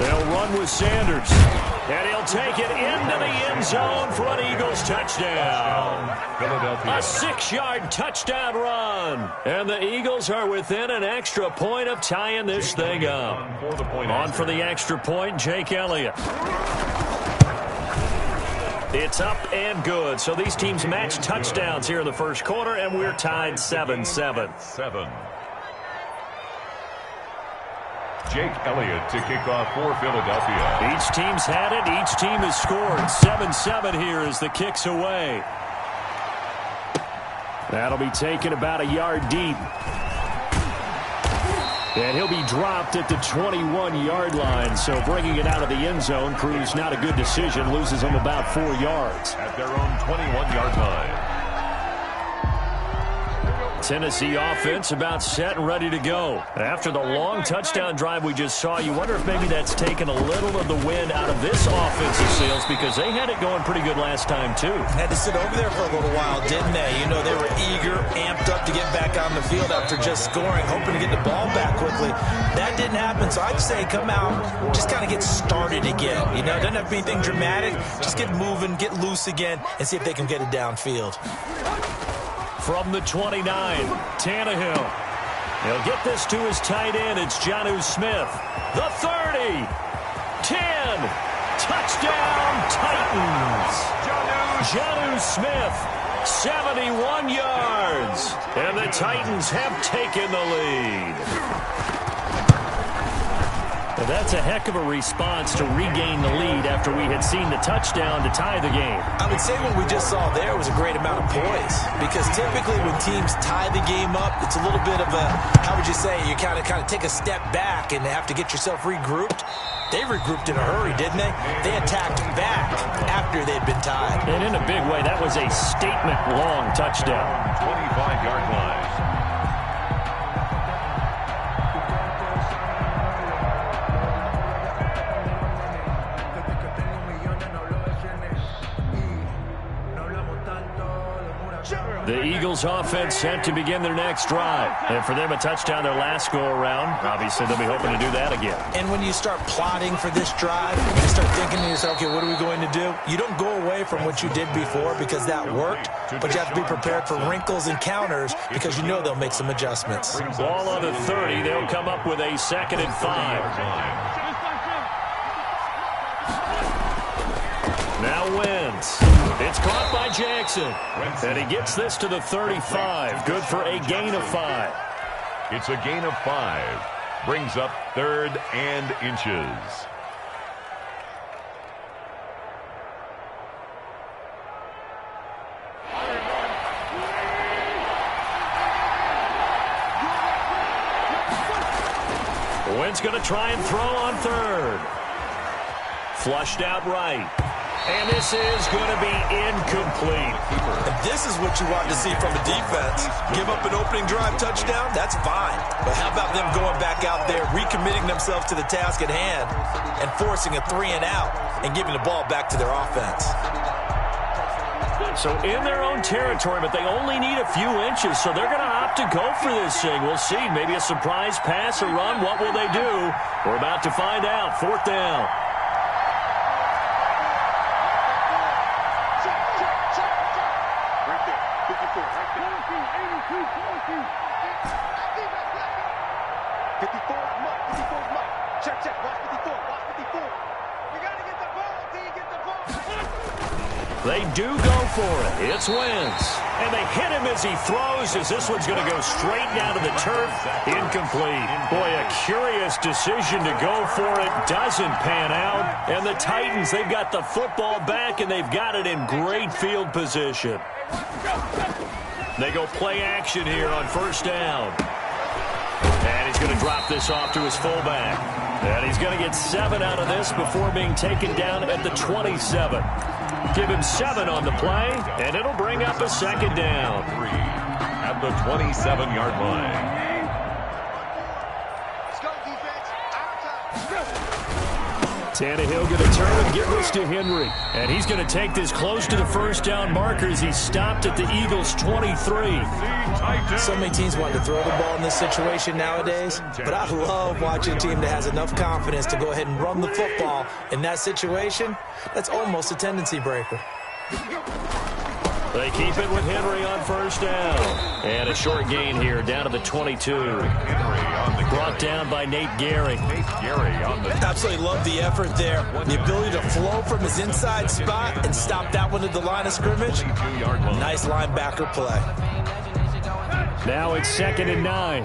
They'll run with Sanders, and he'll take it into the end zone for an Eagles touchdown. Philadelphia. A 6-yard touchdown run, and the Eagles are within an extra point of tying this thing up. On for the extra point, Jake Elliott. It's up and good. So these teams match touchdowns here in the first quarter, and we're tied 7-7. Jake Elliott to kick off for Philadelphia. Each team's had it. Each team has scored. 7-7 here as the kick's away. That'll be taken about a yard deep. And he'll be dropped at the 21-yard line. So bringing it out of the end zone proves not a good decision. Loses them about 4 yards. At their own 21-yard line. Tennessee offense about set and ready to go. After the long touchdown drive we just saw, you wonder if maybe that's taken a little of the wind out of this offensive sails because they had it going pretty good last time, too. Had to sit over there for a little while, didn't they? You know, they were eager, amped up to get back on the field after just scoring, hoping to get the ball back quickly. That didn't happen, so I'd say come out, just kind of get started again. You know, it doesn't have to be anything dramatic. Just get moving, get loose again, and see if they can get it downfield. From the 29, Tannehill. He'll get this to his tight end. It's Jonnu Smith. The 30. 10. Touchdown, Titans. Jonnu Smith, 71 yards. And the Titans have taken the lead. And that's a heck of a response to regain the lead after we had seen the touchdown to tie the game. I would say what we just saw there was a great amount of poise because typically when teams tie the game up, it's a little bit of a, how would you say, you kind of take a step back and have to get yourself regrouped. They regrouped in a hurry, didn't they? They attacked back after they'd been tied. And in a big way, that was a statement-long touchdown. 25-yard line. The Eagles offense set to begin their next drive. And for them, a touchdown their last go-around. Obviously, they'll be hoping to do that again. And when you start plotting for this drive, you start thinking to yourself, okay, what are we going to do? You don't go away from what you did before because that worked, but you have to be prepared for wrinkles and counters because you know they'll make some adjustments. Ball on the 30. They'll come up with a 2nd and 5. Now Wentz. It's caught by Jackson. And he gets this to the 35. Good for a gain of 5. It's a gain of 5. Brings up 3rd and inches. Wentz going to try and throw on 3rd. Flushed out right. And this is going to be incomplete. And this is what you want to see from a defense. Give up an opening drive touchdown, that's fine. But how about them going back out there, recommitting themselves to the task at hand, and forcing a 3 and out, and giving the ball back to their offense. So in their own territory, but they only need a few inches, so they're going to opt to go for this thing. We'll see. Maybe a surprise pass or run. What will they do? We're about to find out. 4th down. They do go for it. It's Wentz. And they hit him as he throws, as this one's going to go straight down to the turf. Incomplete. Boy, a curious decision to go for it. Doesn't pan out. And the Titans, they've got the football back, and they've got it in great field position. They go play action here on 1st down. And he's going to drop this off to his fullback. And he's going to get 7 out of this before being taken down at the 27. Give him 7 on the play, and it'll bring up a 2nd down. 3 at the 27-yard line. Tannehill going to turn and give this to Henry. And he's going to take this close to the 1st down marker as he's stopped at the Eagles' 23. So many teams want to throw the ball in this situation nowadays, but I love watching a team that has enough confidence to go ahead and run the football. In that situation, that's almost a tendency breaker. They keep it with Henry on 1st down. And a short gain here down to the 22. Brought down by Nate Gehring. Absolutely love the effort there. The ability to flow from his inside spot and stop that one at the line of scrimmage. Nice linebacker play. Now it's 2nd and 9.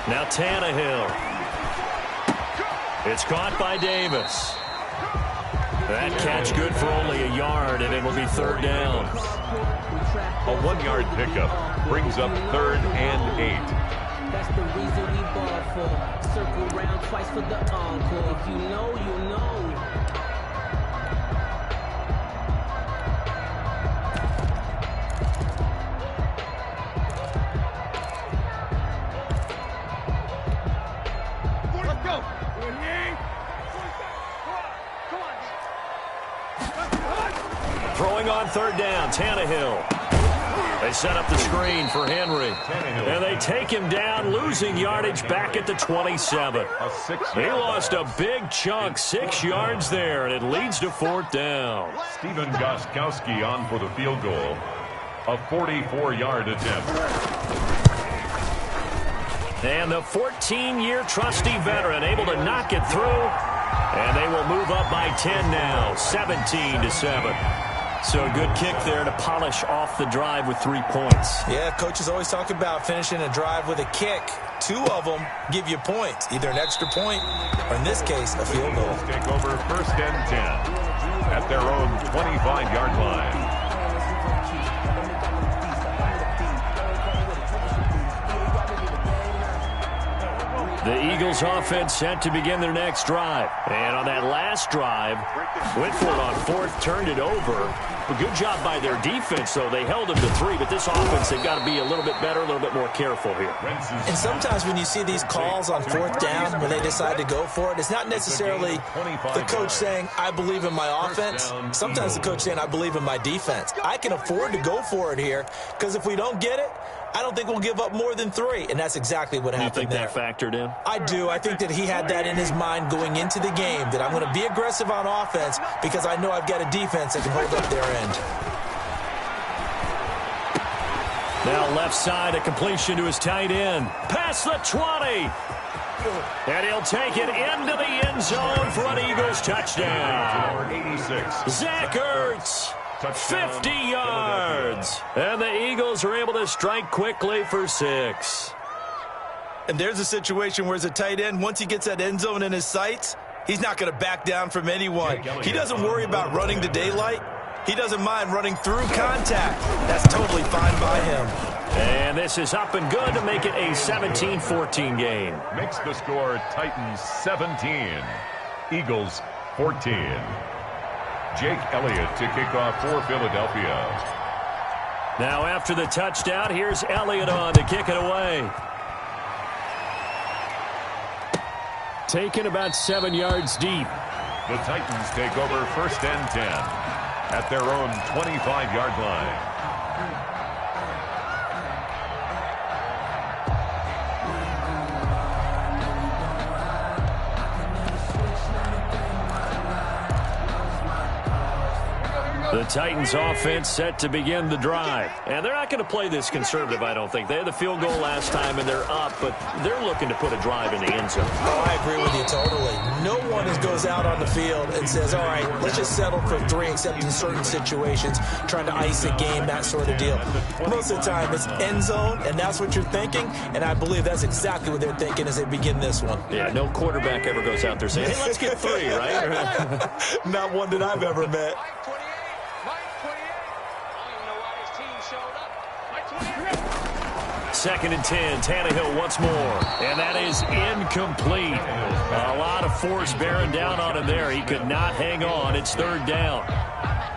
Now Tannehill. It's caught by Davis. That catch good for only a yard, and it'll be 3rd down. A 1-yard pickup brings up 3rd and 8. That's the reason we ball for. Circle round twice for the encore. If you know, you know. Throwing on 3rd down, Tannehill. They set up the screen for Henry. And they take him down, losing yardage back at the 27. He lost a big chunk, 6 yards there, and it leads to 4th down. Stephen Gostkowski on for the field goal. A 44-yard attempt. And the 14-year trusty veteran able to knock it through. And they will move up by 10 now, 17-7. So a good kick there to polish off the drive with 3 points. Yeah, coaches always talk about finishing a drive with a kick. 2 of them give you points, either an extra point or, in this case, a field goal. Take over 1st and 10 at their own 25-yard line. The Eagles offense set to begin their next drive. And on that last drive, went for it on 4th, turned it over. A good job by their defense, though. They held them to 3, but this offense, they've got to be a little bit better, a little bit more careful here. And sometimes when you see these calls on 4th down, when they decide to go for it, it's not necessarily the coach saying, I believe in my offense. Sometimes the coach saying, I believe in my defense. I can afford to go for it here, because if we don't get it, I don't think we'll give up more than 3, and that's exactly what happened there. You think that factored in? I do. I think that he had that in his mind going into the game, that I'm going to be aggressive on offense because I know I've got a defense that can hold up their end. Now left side, a completion to his tight end. Past the 20. And he'll take it into the end zone for an Eagles touchdown. 86. Zach Ertz. 50 yards. And the Eagles are able to strike quickly for 6. And there's a situation where as a tight end, once he gets that end zone in his sights, he's not going to back down from anyone. He doesn't worry about running to daylight. He doesn't mind running through contact. That's totally fine by him. And this is up and good to make it a 17-14 game. Makes the score Titans 17, Eagles 14. Jake Elliott to kick off for Philadelphia. Now after the touchdown, here's Elliott on to kick it away. Taken about 7 yards deep. The Titans take over 1st and 10 at their own 25-yard line. The Titans offense set to begin the drive. And they're not going to play this conservative, I don't think. They had the field goal last time, and they're up, but they're looking to put a drive in the end zone. Oh, I agree with you totally. No one goes out on the field and says, all right, let's just settle for 3, except in certain situations, trying to ice a game, that sort of deal. Most of the time, it's end zone, and that's what you're thinking, and I believe that's exactly what they're thinking as they begin this one. Yeah, no quarterback ever goes out there saying, hey, let's get 3, right? Not one that I've ever met. 2nd and 10, Tannehill once more, and that is incomplete. A lot of force bearing down on him there. He could not hang on. It's 3rd down.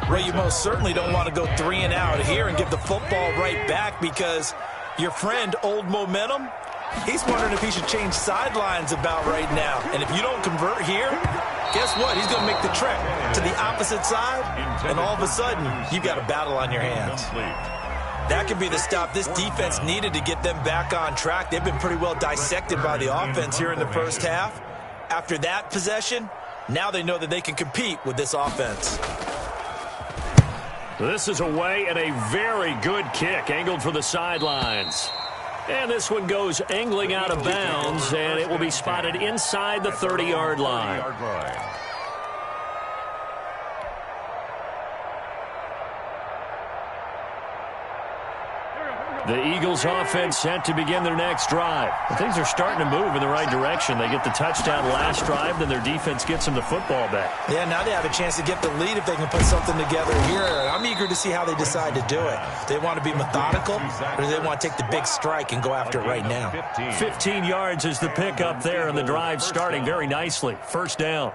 Well, you most certainly don't want to go 3 and out here and give the football right back, because your friend, Old Momentum, he's wondering if he should change sidelines about right now. And if you don't convert here, guess what? He's going to make the trek to the opposite side, and all of a sudden, you've got a battle on your hands. That could be the stop this defense needed to get them back on track. They've been pretty well dissected by the offense here in the first half. After that possession, now they know that they can compete with this offense. This is away, and a very good kick, angled for the sidelines. And this one goes angling out of bounds, and it will be spotted inside the 30-yard line. The Eagles offense set to begin their next drive. Things are starting to move in the right direction. They get the touchdown last drive, then their defense gets them the football back. Yeah, now they have a chance to get the lead if they can put something together here. I'm eager to see how they decide to do it. They want to be methodical, or do they want to take the big strike and go after it right now? 15 yards is the pickup there, and the drive starting very nicely. 1st down.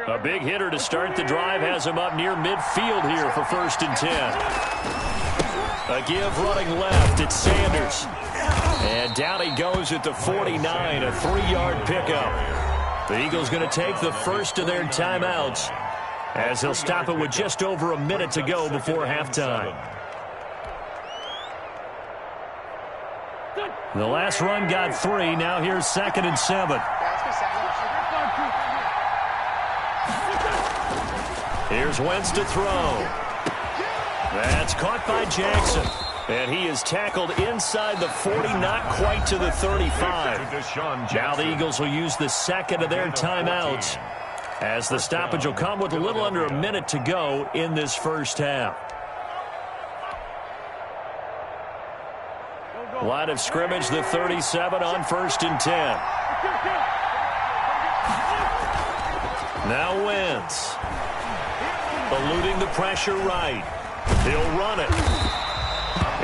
A big hitter to start the drive has him up near midfield here for 1st and 10. A give running left. It's Sanders. And down he goes at the 49, a 3-yard pickup. The Eagles going to take the first of their timeouts as they'll stop it with just over a minute to go before halftime. The last run got 3. Now here's 2nd and 7. Here's Wentz to throw. That's caught by Jackson. And he is tackled inside the 40, not quite to the 35. Now the Eagles will use the second of their timeouts, as the stoppage will come with a little under a minute to go in this first half. Line of scrimmage, the 37 on 1st and 10. Now Wentz. Eluding the pressure right. He'll run it.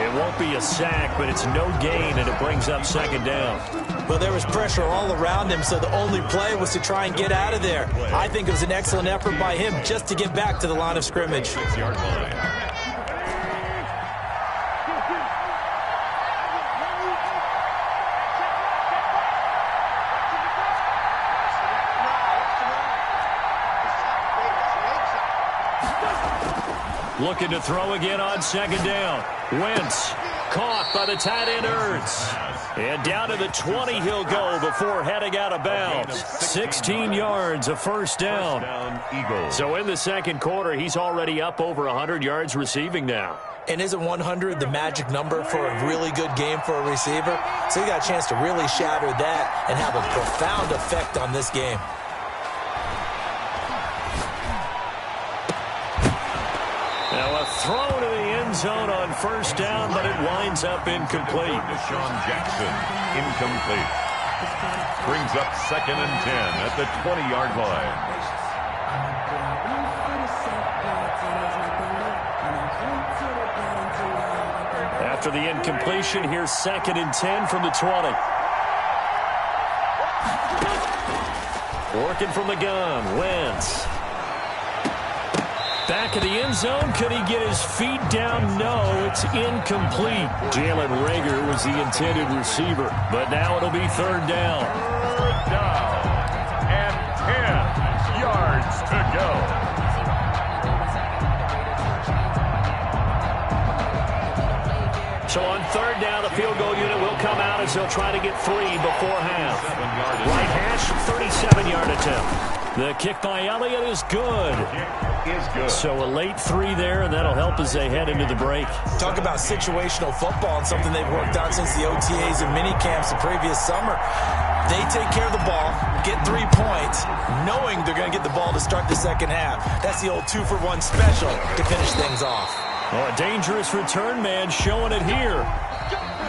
It won't be a sack, but it's no gain, and it brings up 2nd down. Well, there was pressure all around him, so the only play was to try and get out of there. I think it was an excellent effort by him just to get back to the line of scrimmage. 6-yard line. Looking to throw again on 2nd down. Wentz caught by the tight end Ertz. And down to the 20 he'll go before heading out of bounds. 16 yards, a 1st down. So in the second quarter, he's already up over 100 yards receiving now. And isn't 100 the magic number for a really good game for a receiver? So he got a chance to really shatter that and have a profound effect on this game. Now a throw to the end zone on 1st down, but it winds up incomplete. Deshaun Jackson, incomplete. Brings up 2nd and 10 at the 20-yard line. After the incompletion, here's 2nd and 10 from the 20. Working from the gun, Wentz. back of the end zone. Could he get his feet down? No, it's incomplete. Jalen Reagor was the intended receiver, but now it'll be third down. Third down and 10 yards to go. So on third down, the field goal unit will come out as they'll try to get 3 before half. Right hash, 37-yard attempt. The kick by Elliott is good. So a late 3 there, and that'll help as they head into the break. Talk about situational football and something they've worked on since the OTAs and mini camps the previous summer. They take care of the ball, get 3 points, knowing they're going to get the ball to start the second half. That's the old 2-for-1 special to finish things off. Oh, a dangerous return man showing it here.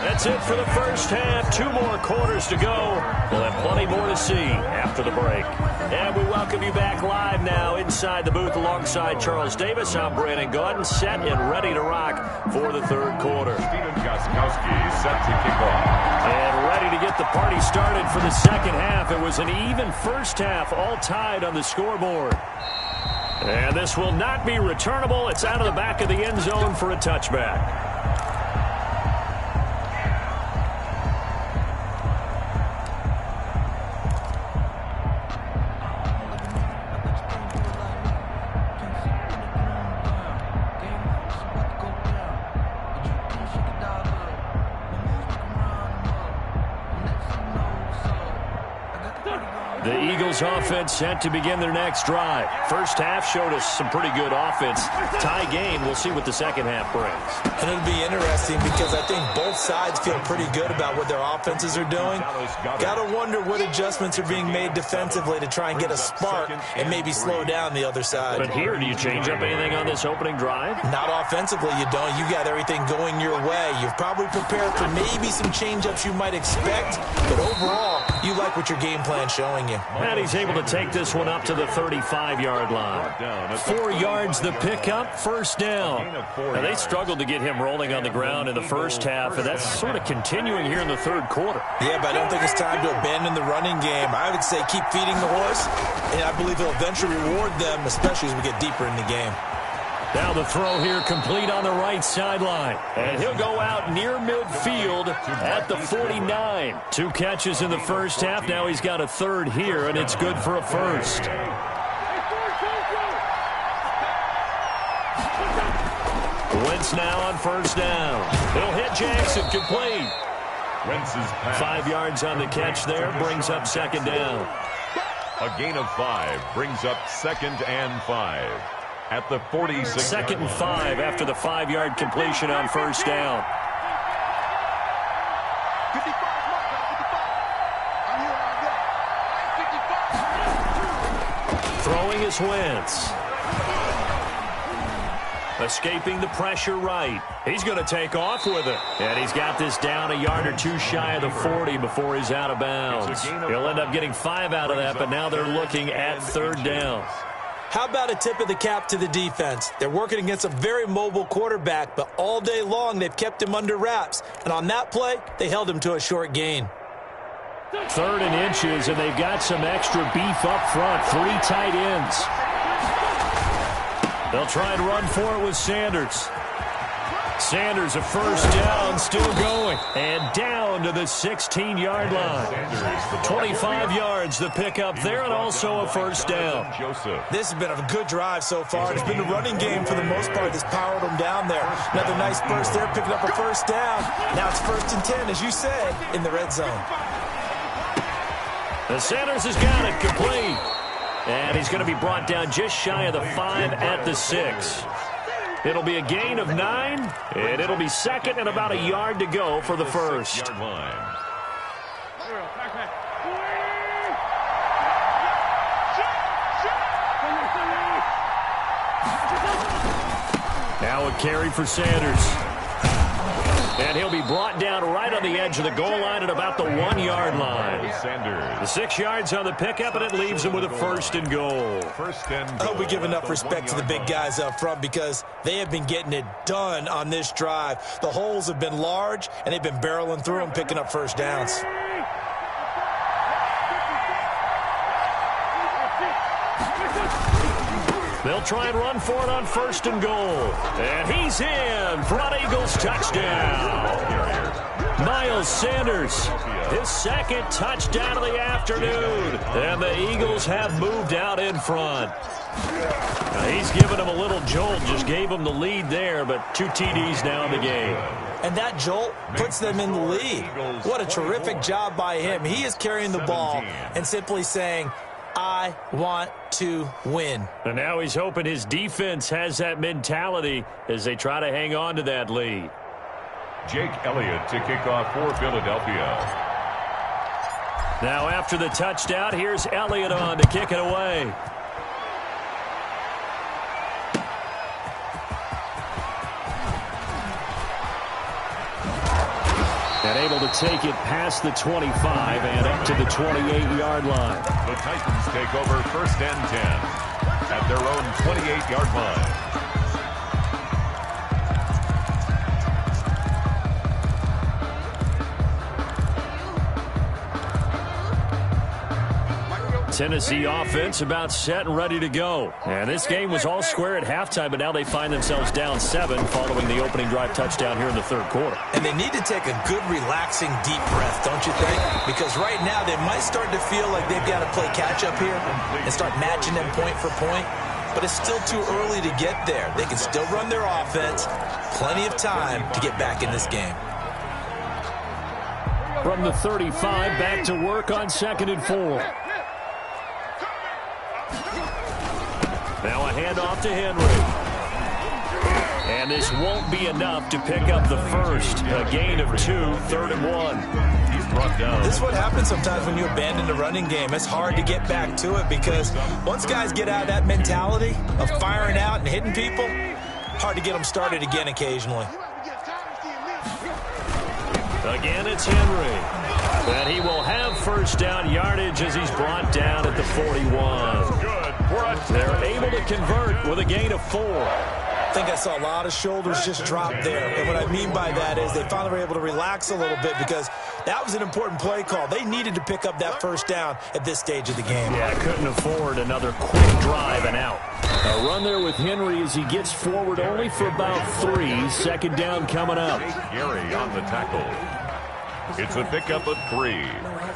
That's it for the first half. 2 more quarters to go. We'll have plenty more to see after the break. And we welcome you back live now inside the booth alongside Charles Davis. I'm Brandon Gaudin, set and ready to rock for the third quarter. Steven Gostkowski set to kick off. And ready to get the party started for the second half. It was an even first half, all tied on the scoreboard. And this will not be returnable. It's out of the back of the end zone for a touchback. The Eagles offense set to begin their next drive. First half showed us some pretty good offense. Tie game, we'll see what the second half brings. And it'll be interesting because I think both sides feel pretty good about what their offenses are doing. Got to wonder what adjustments are being made defensively to try and get a spark and maybe slow down the other side. But here, do you change up anything on this opening drive? Not offensively, you don't. You got everything going your way. You've probably prepared for maybe some change-ups you might expect, but overall, you like what your game plan's showing you. And he's able to take this one up to the 35-yard line. 4 yards the pickup, first down. Now, they struggled to get him rolling on the ground in the first half, and that's sort of continuing here in the third quarter. Yeah, but I don't think it's time to abandon the running game. I would say keep feeding the horse, and I believe he'll eventually reward them, especially as we get deeper in the game. Now the throw here complete on the right sideline. And he'll go out near midfield at the 49. 2 catches in the first half. Now he's got a third here, and it's good for a first. Wentz now on first down. He'll hit Jackson, complete. Wentz's pass. 5 yards on the catch there, brings up second down. A gain of 5 brings up 2nd and 5. At the 46. 2nd and 5 after the 5-yard completion on first down. Throwing is Wentz. Escaping the pressure right. He's going to take off with it. And he's got this down a yard or 2 shy of the 40 before he's out of bounds. He'll end up getting 5 out of that, but now they're looking at third down. How about a tip of the cap to the defense? They're working against a very mobile quarterback, but all day long they've kept him under wraps. And on that play, they held him to a short gain. 3rd and inches, and they've got some extra beef up front. 3 tight ends. They'll try and run for it with Sanders. Sanders, a first down, still going. And down to the 16-yard line. 25 yards the pickup there, and also a first down. This has been a good drive so far. It's been the running game for the most part that's powered them down there. Another nice burst there, picking up a first down. Now it's 1st and 10, as you said, in the red zone. And Sanders has got it complete. And he's going to be brought down just shy of the 5 at the 6. It'll be a gain of 9, and it'll be 2nd and about a yard to go for the first. Now a carry for Sanders. And he'll be brought down right on the edge of the goal line at about the 1-yard line. The 6 yards on the pickup, and it leaves him with a 1st and goal. I hope we give enough respect to the big guys up front because they have been getting it done on this drive. The holes have been large, and they've been barreling through them, picking up first downs. They'll try and run for it on 1st and goal. And he's in for an Eagles touchdown. Miles Sanders, his 2nd touchdown of the afternoon. And the Eagles have moved out in front. Now he's given him a little jolt, just gave him the lead there, but 2 TDs now in the game. And that jolt puts them in the lead. What a terrific job by him. He is carrying the ball and simply saying, I want to win. And now he's hoping his defense has that mentality as they try to hang on to that lead. Jake Elliott to kick off for Philadelphia. Now after the touchdown, here's Elliott on to kick it away. And able to take it past the 25 and up to the 28-yard line. The Titans take over 1st and 10 at their own 28-yard line. Tennessee offense about set and ready to go. And this game was all square at halftime, but now they find themselves down 7 following the opening drive touchdown here in the 3rd quarter. And they need to take a good, relaxing, deep breath, don't you think? Because right now they might start to feel like they've got to play catch-up here and start matching them point for point. But it's still too early to get there. They can still run their offense. Plenty of time to get back in this game. From the 35, back to work on 2nd and 4. Now a handoff to Henry. And this won't be enough to pick up the first. A gain of 2, 3rd and 1. He's brought down. This is what happens sometimes when you abandon the running game. It's hard to get back to it because once guys get out of that mentality of firing out and hitting people, hard to get them started again occasionally. Again, it's Henry. And he will have 1st down yardage as he's brought down at the 41. They're able to convert with a gain of 4. I think I saw a lot of shoulders just drop there. And what I mean by that is they finally were able to relax a little bit because that was an important play call. They needed to pick up that 1st down at this stage of the game. Yeah, couldn't afford another quick drive and out. A run there with Henry as he gets forward only for about 3. 2nd down coming up. Gary on the tackle. It's a pickup of 3.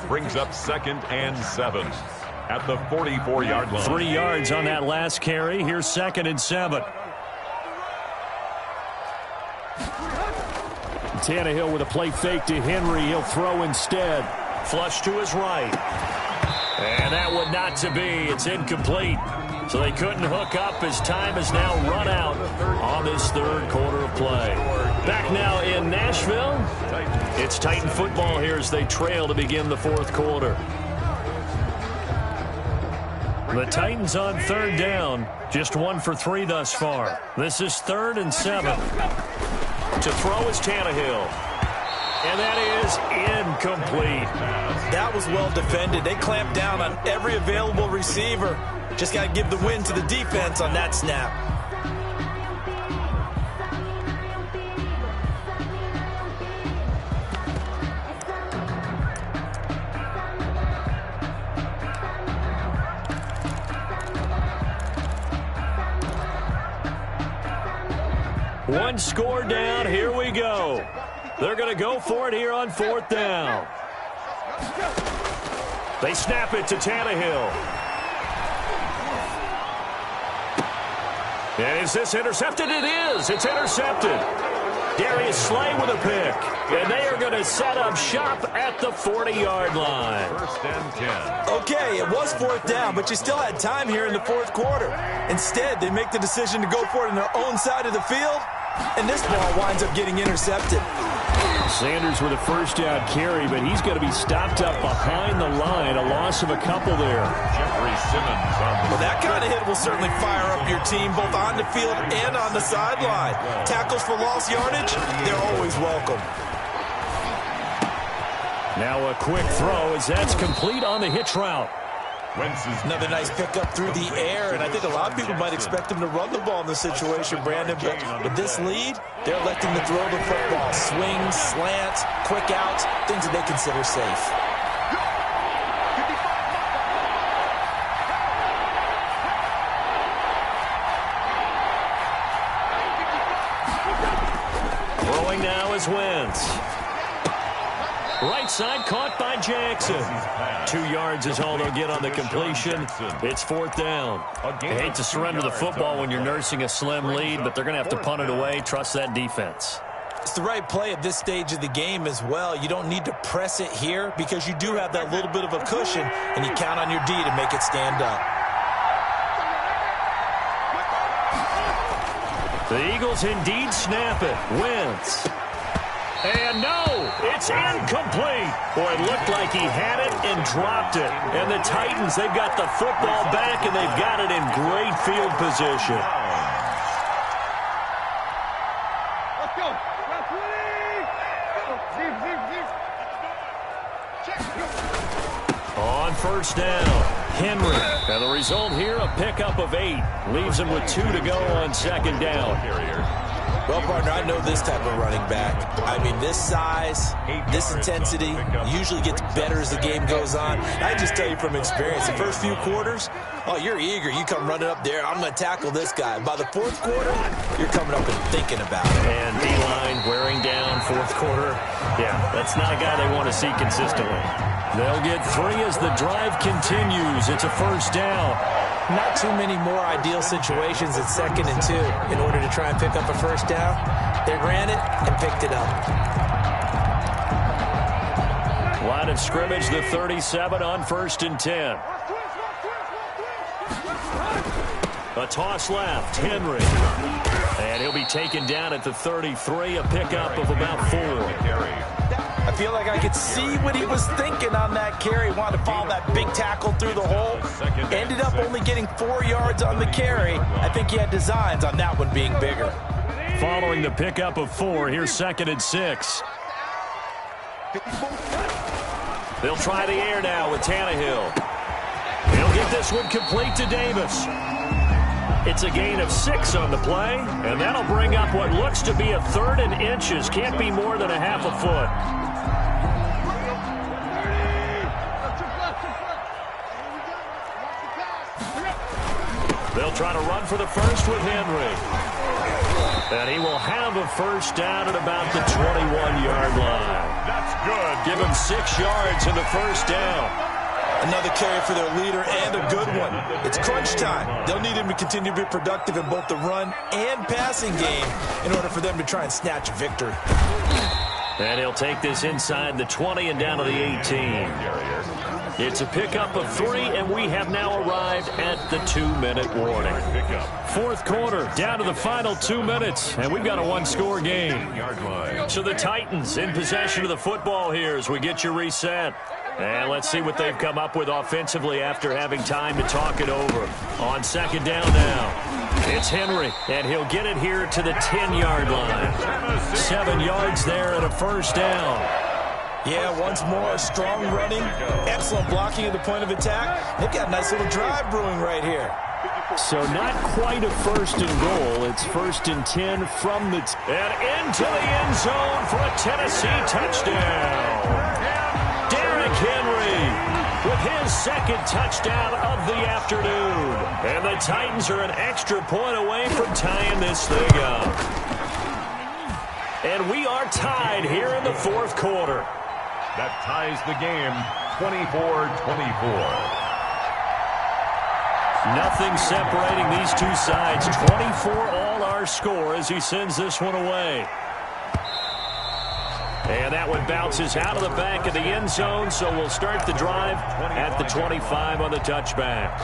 Brings up 2nd and 7. At the 44-yard line. 3 yards on that last carry. Here's 2nd and 7. Tannehill with a play fake to Henry. He'll throw instead. Flush to his right. And that one not to be. It's incomplete. So they couldn't hook up as time has now run out on this 3rd quarter of play. Back now in Nashville. It's Titan football here as they trail to begin the 4th quarter. The Titans on 3rd down. Just 1 for 3 thus far. This is 3rd and 7. To throw is Tannehill. And that is incomplete. That was well defended. They clamped down on every available receiver. Just got to give the win to the defense on that snap. One score down. Here we go. They're going to go for it here on 4th down. They snap it to Tannehill. And is this intercepted? It is. It's intercepted. Darius Slay with a pick. And they are going to set up shop at the 40-yard line. 1st and 10. Okay, it was 4th down, but you still had time here in the 4th quarter. Instead, they make the decision to go for it on their own side of the field, and this ball winds up getting intercepted. Sanders with a 1st down carry, but he's going to be stopped up behind the line. A loss of a couple there. Jeffrey Simmons on the Well, that kind of hit will certainly fire up your team both on the field and on the sideline. Tackles for lost yardage, they're always welcome. Now a quick throw as that's complete on the hitch route. Another nice pickup through the air, and I think a lot of people might expect him to run the ball in this situation, Brandon, but with this lead, they're electing to throw the football. Swings, slants, quick outs, things that they consider safe. is Wentz. Right side caught by Jackson. 2 yards is all they'll get on the completion. It's 4th down. You hate to surrender the football when you're nursing a slim lead, but they're going to have to punt it away. Trust that defense. It's the right play at this stage of the game as well. You don't need to press it here because you do have that little bit of a cushion, and you count on your D to make it stand up. The Eagles indeed snap it. Wentz. And no, it's incomplete. Boy, it looked like he had it and dropped it. And the Titans, they've got the football back, and they've got it in great field position. Let's go. On first down, Henry. And the result here, a pickup of 8. Leaves him with 2 to go on 2nd down. Well, partner, I know this type of running back. I mean, this size, this intensity usually gets better as the game goes on. I just tell you from experience, the first few quarters, oh, you're eager. You come running up there, I'm going to tackle this guy. By the 4th quarter, you're coming up and thinking about it. And D-line wearing down 4th quarter. Yeah, that's not a guy they want to see consistently. They'll get 3 as the drive continues. It's a first down. Not too many more ideal situations at 2nd and 2 in order to try and pick up a first down. They ran it and picked it up. Line of scrimmage, the 37 on 1st and 10. A toss left, Henry. And he'll be taken down at the 33, a pickup of about 4. I feel like I could see what he was thinking on that carry. Wanted to follow that big tackle through the hole. Ended up only getting 4 yards on the carry. I think he had designs on that one being bigger. Following the pickup of 4, here's 2nd and 6. They'll try the air now with Tannehill. He'll get this one complete to Davis. It's a gain of 6 on the play, and that'll bring up what looks to be a 3rd and inches. Can't be more than a half a foot. They'll try to run for the first with Henry. And he will have a first down at about the 21-yard line. That's good. Give him 6 yards in the first down. Another carry for their leader and a good one. It's crunch time. They'll need him to continue to be productive in both the run and passing game in order for them to try and snatch a victory. And he'll take this inside the 20 and down to the 18. It's a pickup of 3, and we have now arrived at the 2-minute warning. 4th quarter, down to the final 2 minutes, and we've got a 1-score game. So the Titans in possession of the football here as we get you reset. And let's see what they've come up with offensively after having time to talk it over. On 2nd down now, it's Henry, and he'll get it here to the 10-yard line. 7 yards there and a first down. Yeah, once more, strong running, excellent blocking at the point of attack. They've got a nice little drive brewing right here. So not quite a 1st and goal. It's 1st and 10 from the... And into the end zone for a Tennessee touchdown. Henry with his 2nd touchdown of the afternoon. And the Titans are an extra point away from tying this thing up. And we are tied here in the 4th quarter. That ties the game 24-24. Nothing separating these two sides. 24 all our score as he sends this one away. And that one bounces out of the back of the end zone, so we'll start the drive at the 25 on the touchback.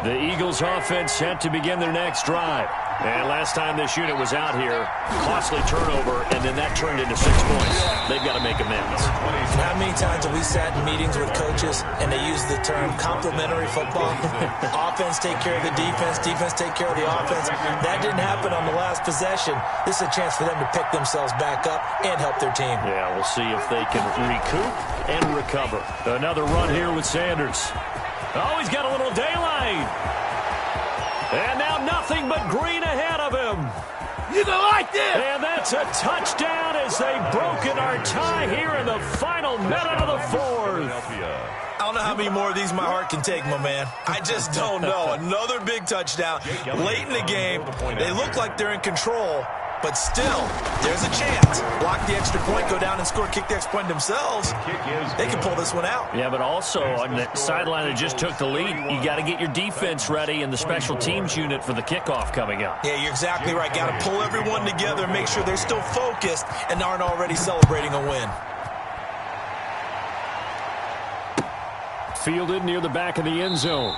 The Eagles offense set to begin their next drive. And last time this unit was out here, costly turnover, and then that turned into 6 points. They've got to make amends. And how many times have we sat in meetings with coaches and they use the term complementary football? Offense take care of the defense, defense take care of the offense. That didn't happen on the last possession. This is a chance for them to pick themselves back up and help their team. Yeah, we'll see if they can recoup and recover. Another run here with Sanders. Oh, he's got a little daylight. And now nothing but green ahead of him. You don't like this? And that's a touchdown as they've broken our tie here in the final minute of the 4th. don't know how many more of these my heart can take, my man. I just don't know. Another big touchdown late in the game. They look like they're in control, but still, there's a chance. Block the extra point, go down and score, kick the extra point themselves. They can pull this one out. Yeah, but also on the sideline that just took the lead, you got to get your defense ready and the special teams unit for the kickoff coming up. Yeah, you're exactly right. Got to pull everyone together and make sure they're still focused and aren't already celebrating a win. Fielded near the back of the end zone.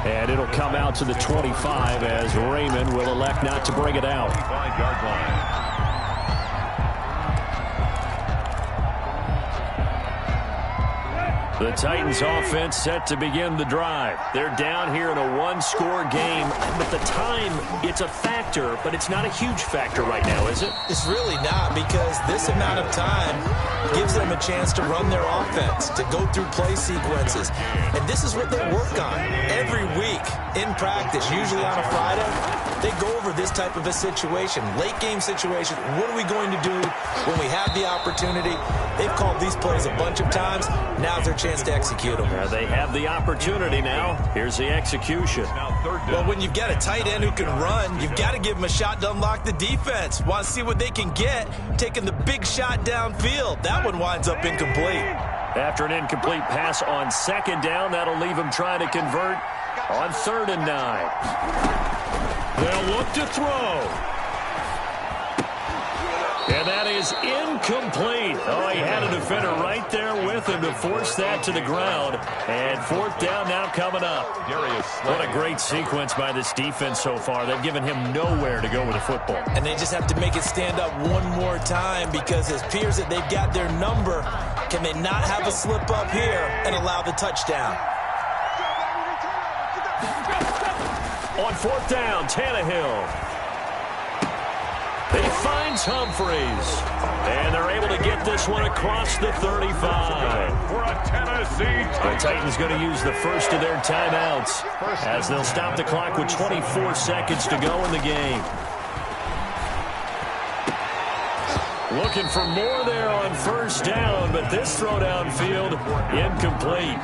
And it'll come out to the 25 as Raymond will elect not to bring it out. 5-yard line. The Titans offense set to begin the drive. They're down here in a one-score game, but the time, it's a factor, but it's not a huge factor right now, is it? It's really not, because this amount of time gives them a chance to run their offense, to go through play sequences. And this is what they work on every week in practice, usually on a Friday. They go over this type of a situation, late game situation. What are we going to do when we have the opportunity? They've called these plays a bunch of times. Now's their chance to execute them. They have the opportunity now. Here's the execution. Well, when you've got a tight end who can run, you've got to give them a shot to unlock the defense. Want to see what they can get, taking the big shot downfield. That one winds up incomplete. After an incomplete pass on second down, that'll leave him trying to convert on 3rd and 9. They'll look to throw. And that is incomplete. Oh, he had a defender right there with him to force that to the ground. And 4th down now coming up. What a great sequence by this defense so far. They've given him nowhere to go with the football. And they just have to make it stand up one more time, because it appears that they've got their number. Can they not have a slip up here and allow the touchdown? On 4th down, Tannehill. He finds Humphreys. And they're able to get this one across the 35. For a Tennessee The Titans going to use the first of their timeouts as they'll stop the clock with 24 seconds to go in the game. Looking for more there on 1st down, but this throw downfield, incomplete.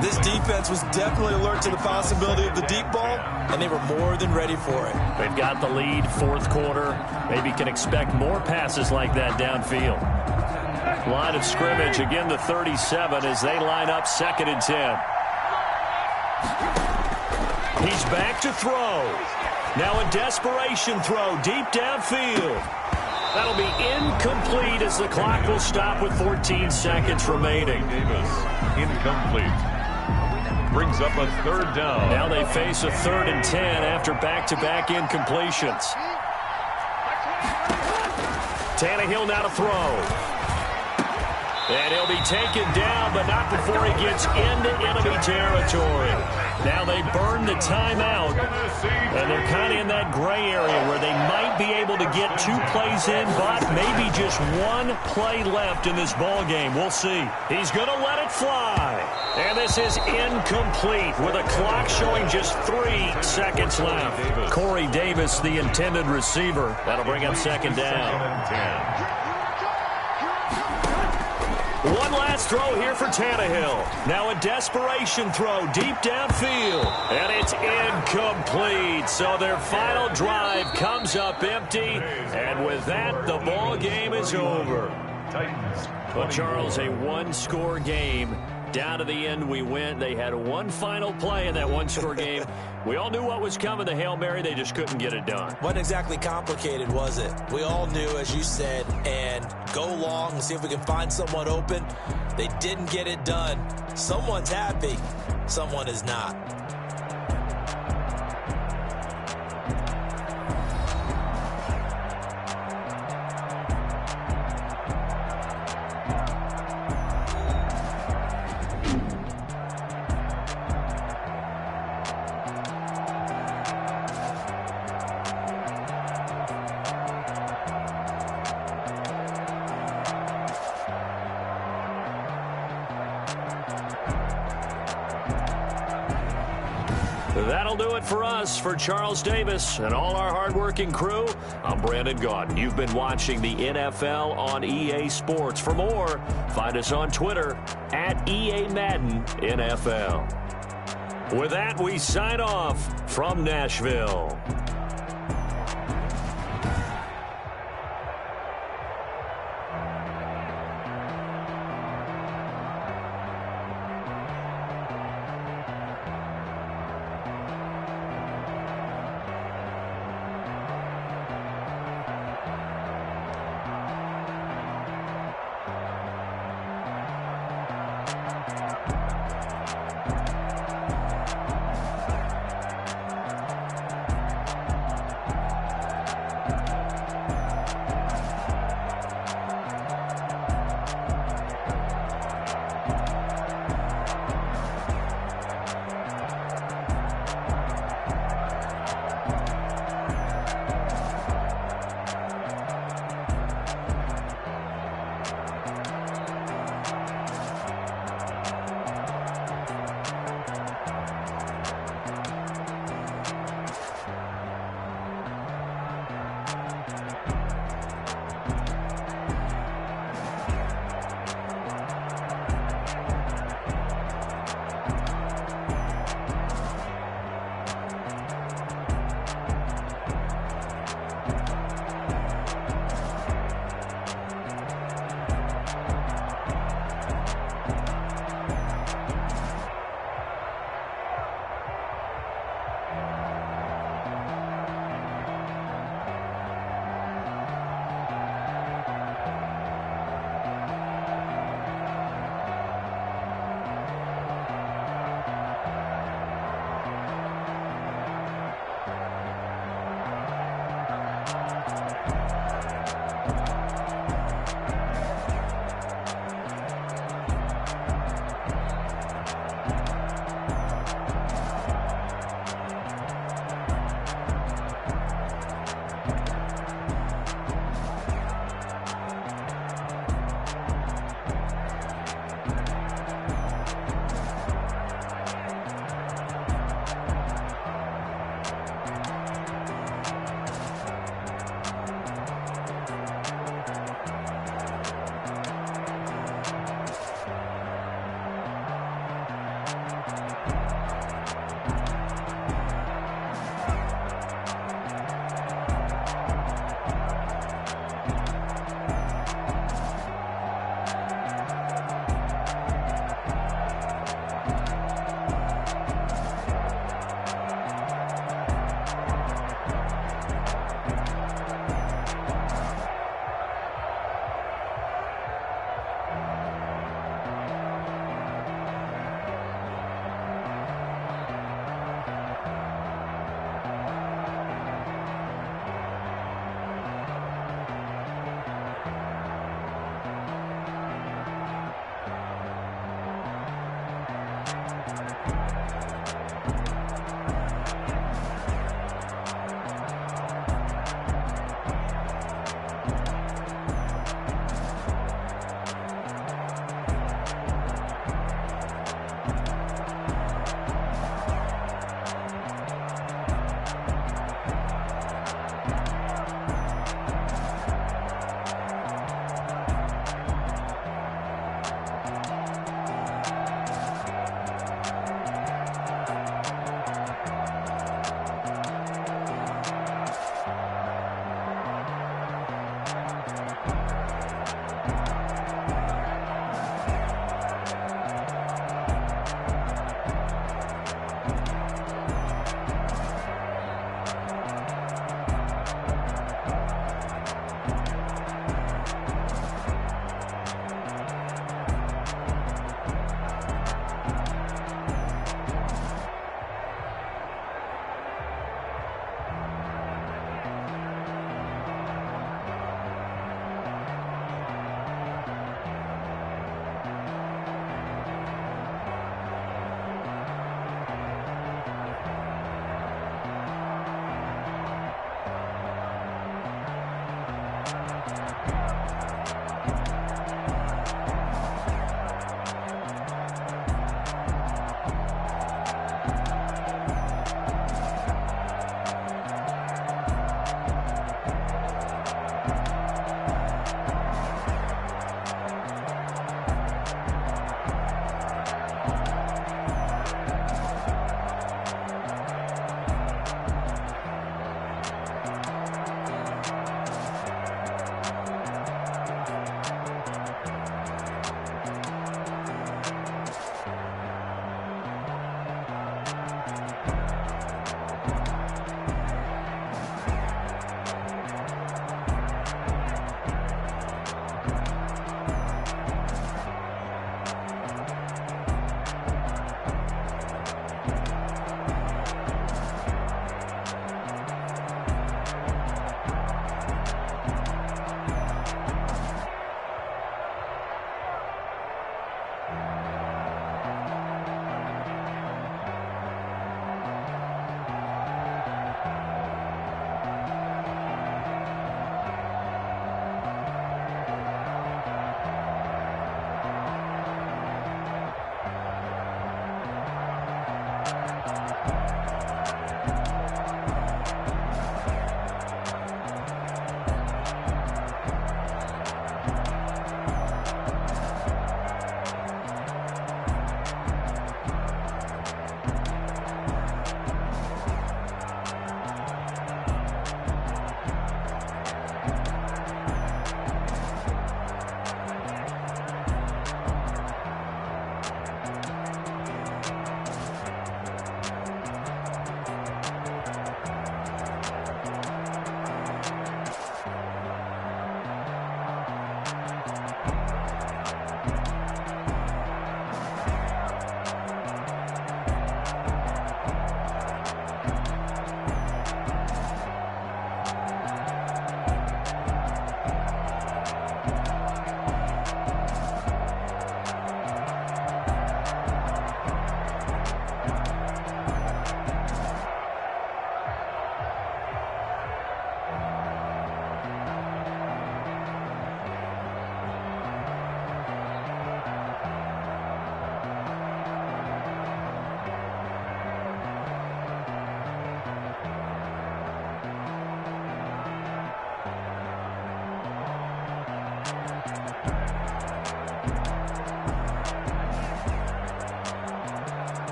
This defense was definitely alert to the possibility of the deep ball, and they were more than ready for it. They've got the lead, 4th quarter. Maybe can expect more passes like that downfield. Line of scrimmage, again the 37 as they line up 2nd and 10. He's back to throw. Now a desperation throw deep downfield. That'll be incomplete as the clock will stop with 14 seconds remaining. Davis, incomplete. Brings up a 3rd down. Now they face a 3rd and 10 after back-to-back incompletions. Tannehill now to throw. And he'll be taken down, but not before he gets into enemy territory. Now they burn the timeout, and they're kind of in that gray area where they might be able to get 2 plays in, but maybe just 1 play left in this ball game. We'll see. He's going to let it fly. And this is incomplete with a clock showing just 3 seconds left. Corey Davis, the intended receiver. That'll bring up 2nd down. One last throw here for Tannehill. Now a desperation throw deep downfield. And it's incomplete. So their final drive comes up empty. And with that, the ball game is over. Well, Charles, a one-score game. Down to the end we went. They had one final play in that one-score game. We all knew what was coming, the Hail Mary. They just couldn't get it done. Wasn't exactly complicated, was it? We all knew, as you said, and go long and see if we can find someone open. They didn't get it done. Someone's happy. Someone is not. That'll do it for us. For Charles Davis and all our hardworking crew, I'm Brandon Gaudin. You've been watching the NFL on EA Sports. For more, find us on Twitter at EA Madden NFL. With that, we sign off from Nashville.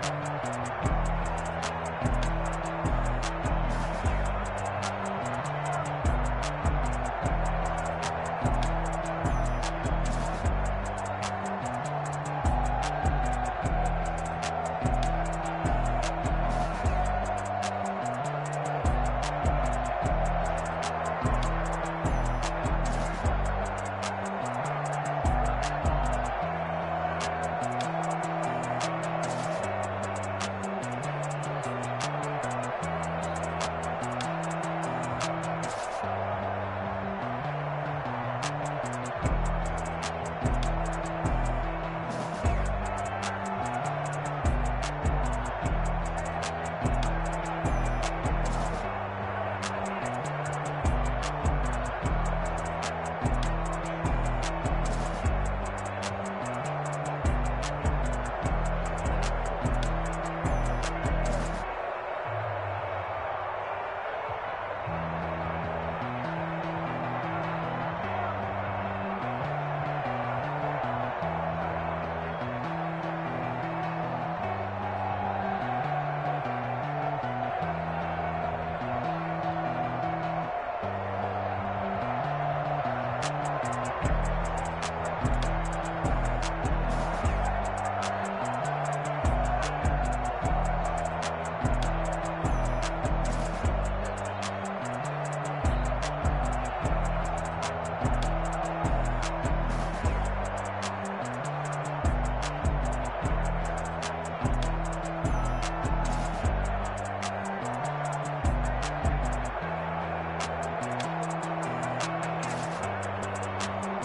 Bye.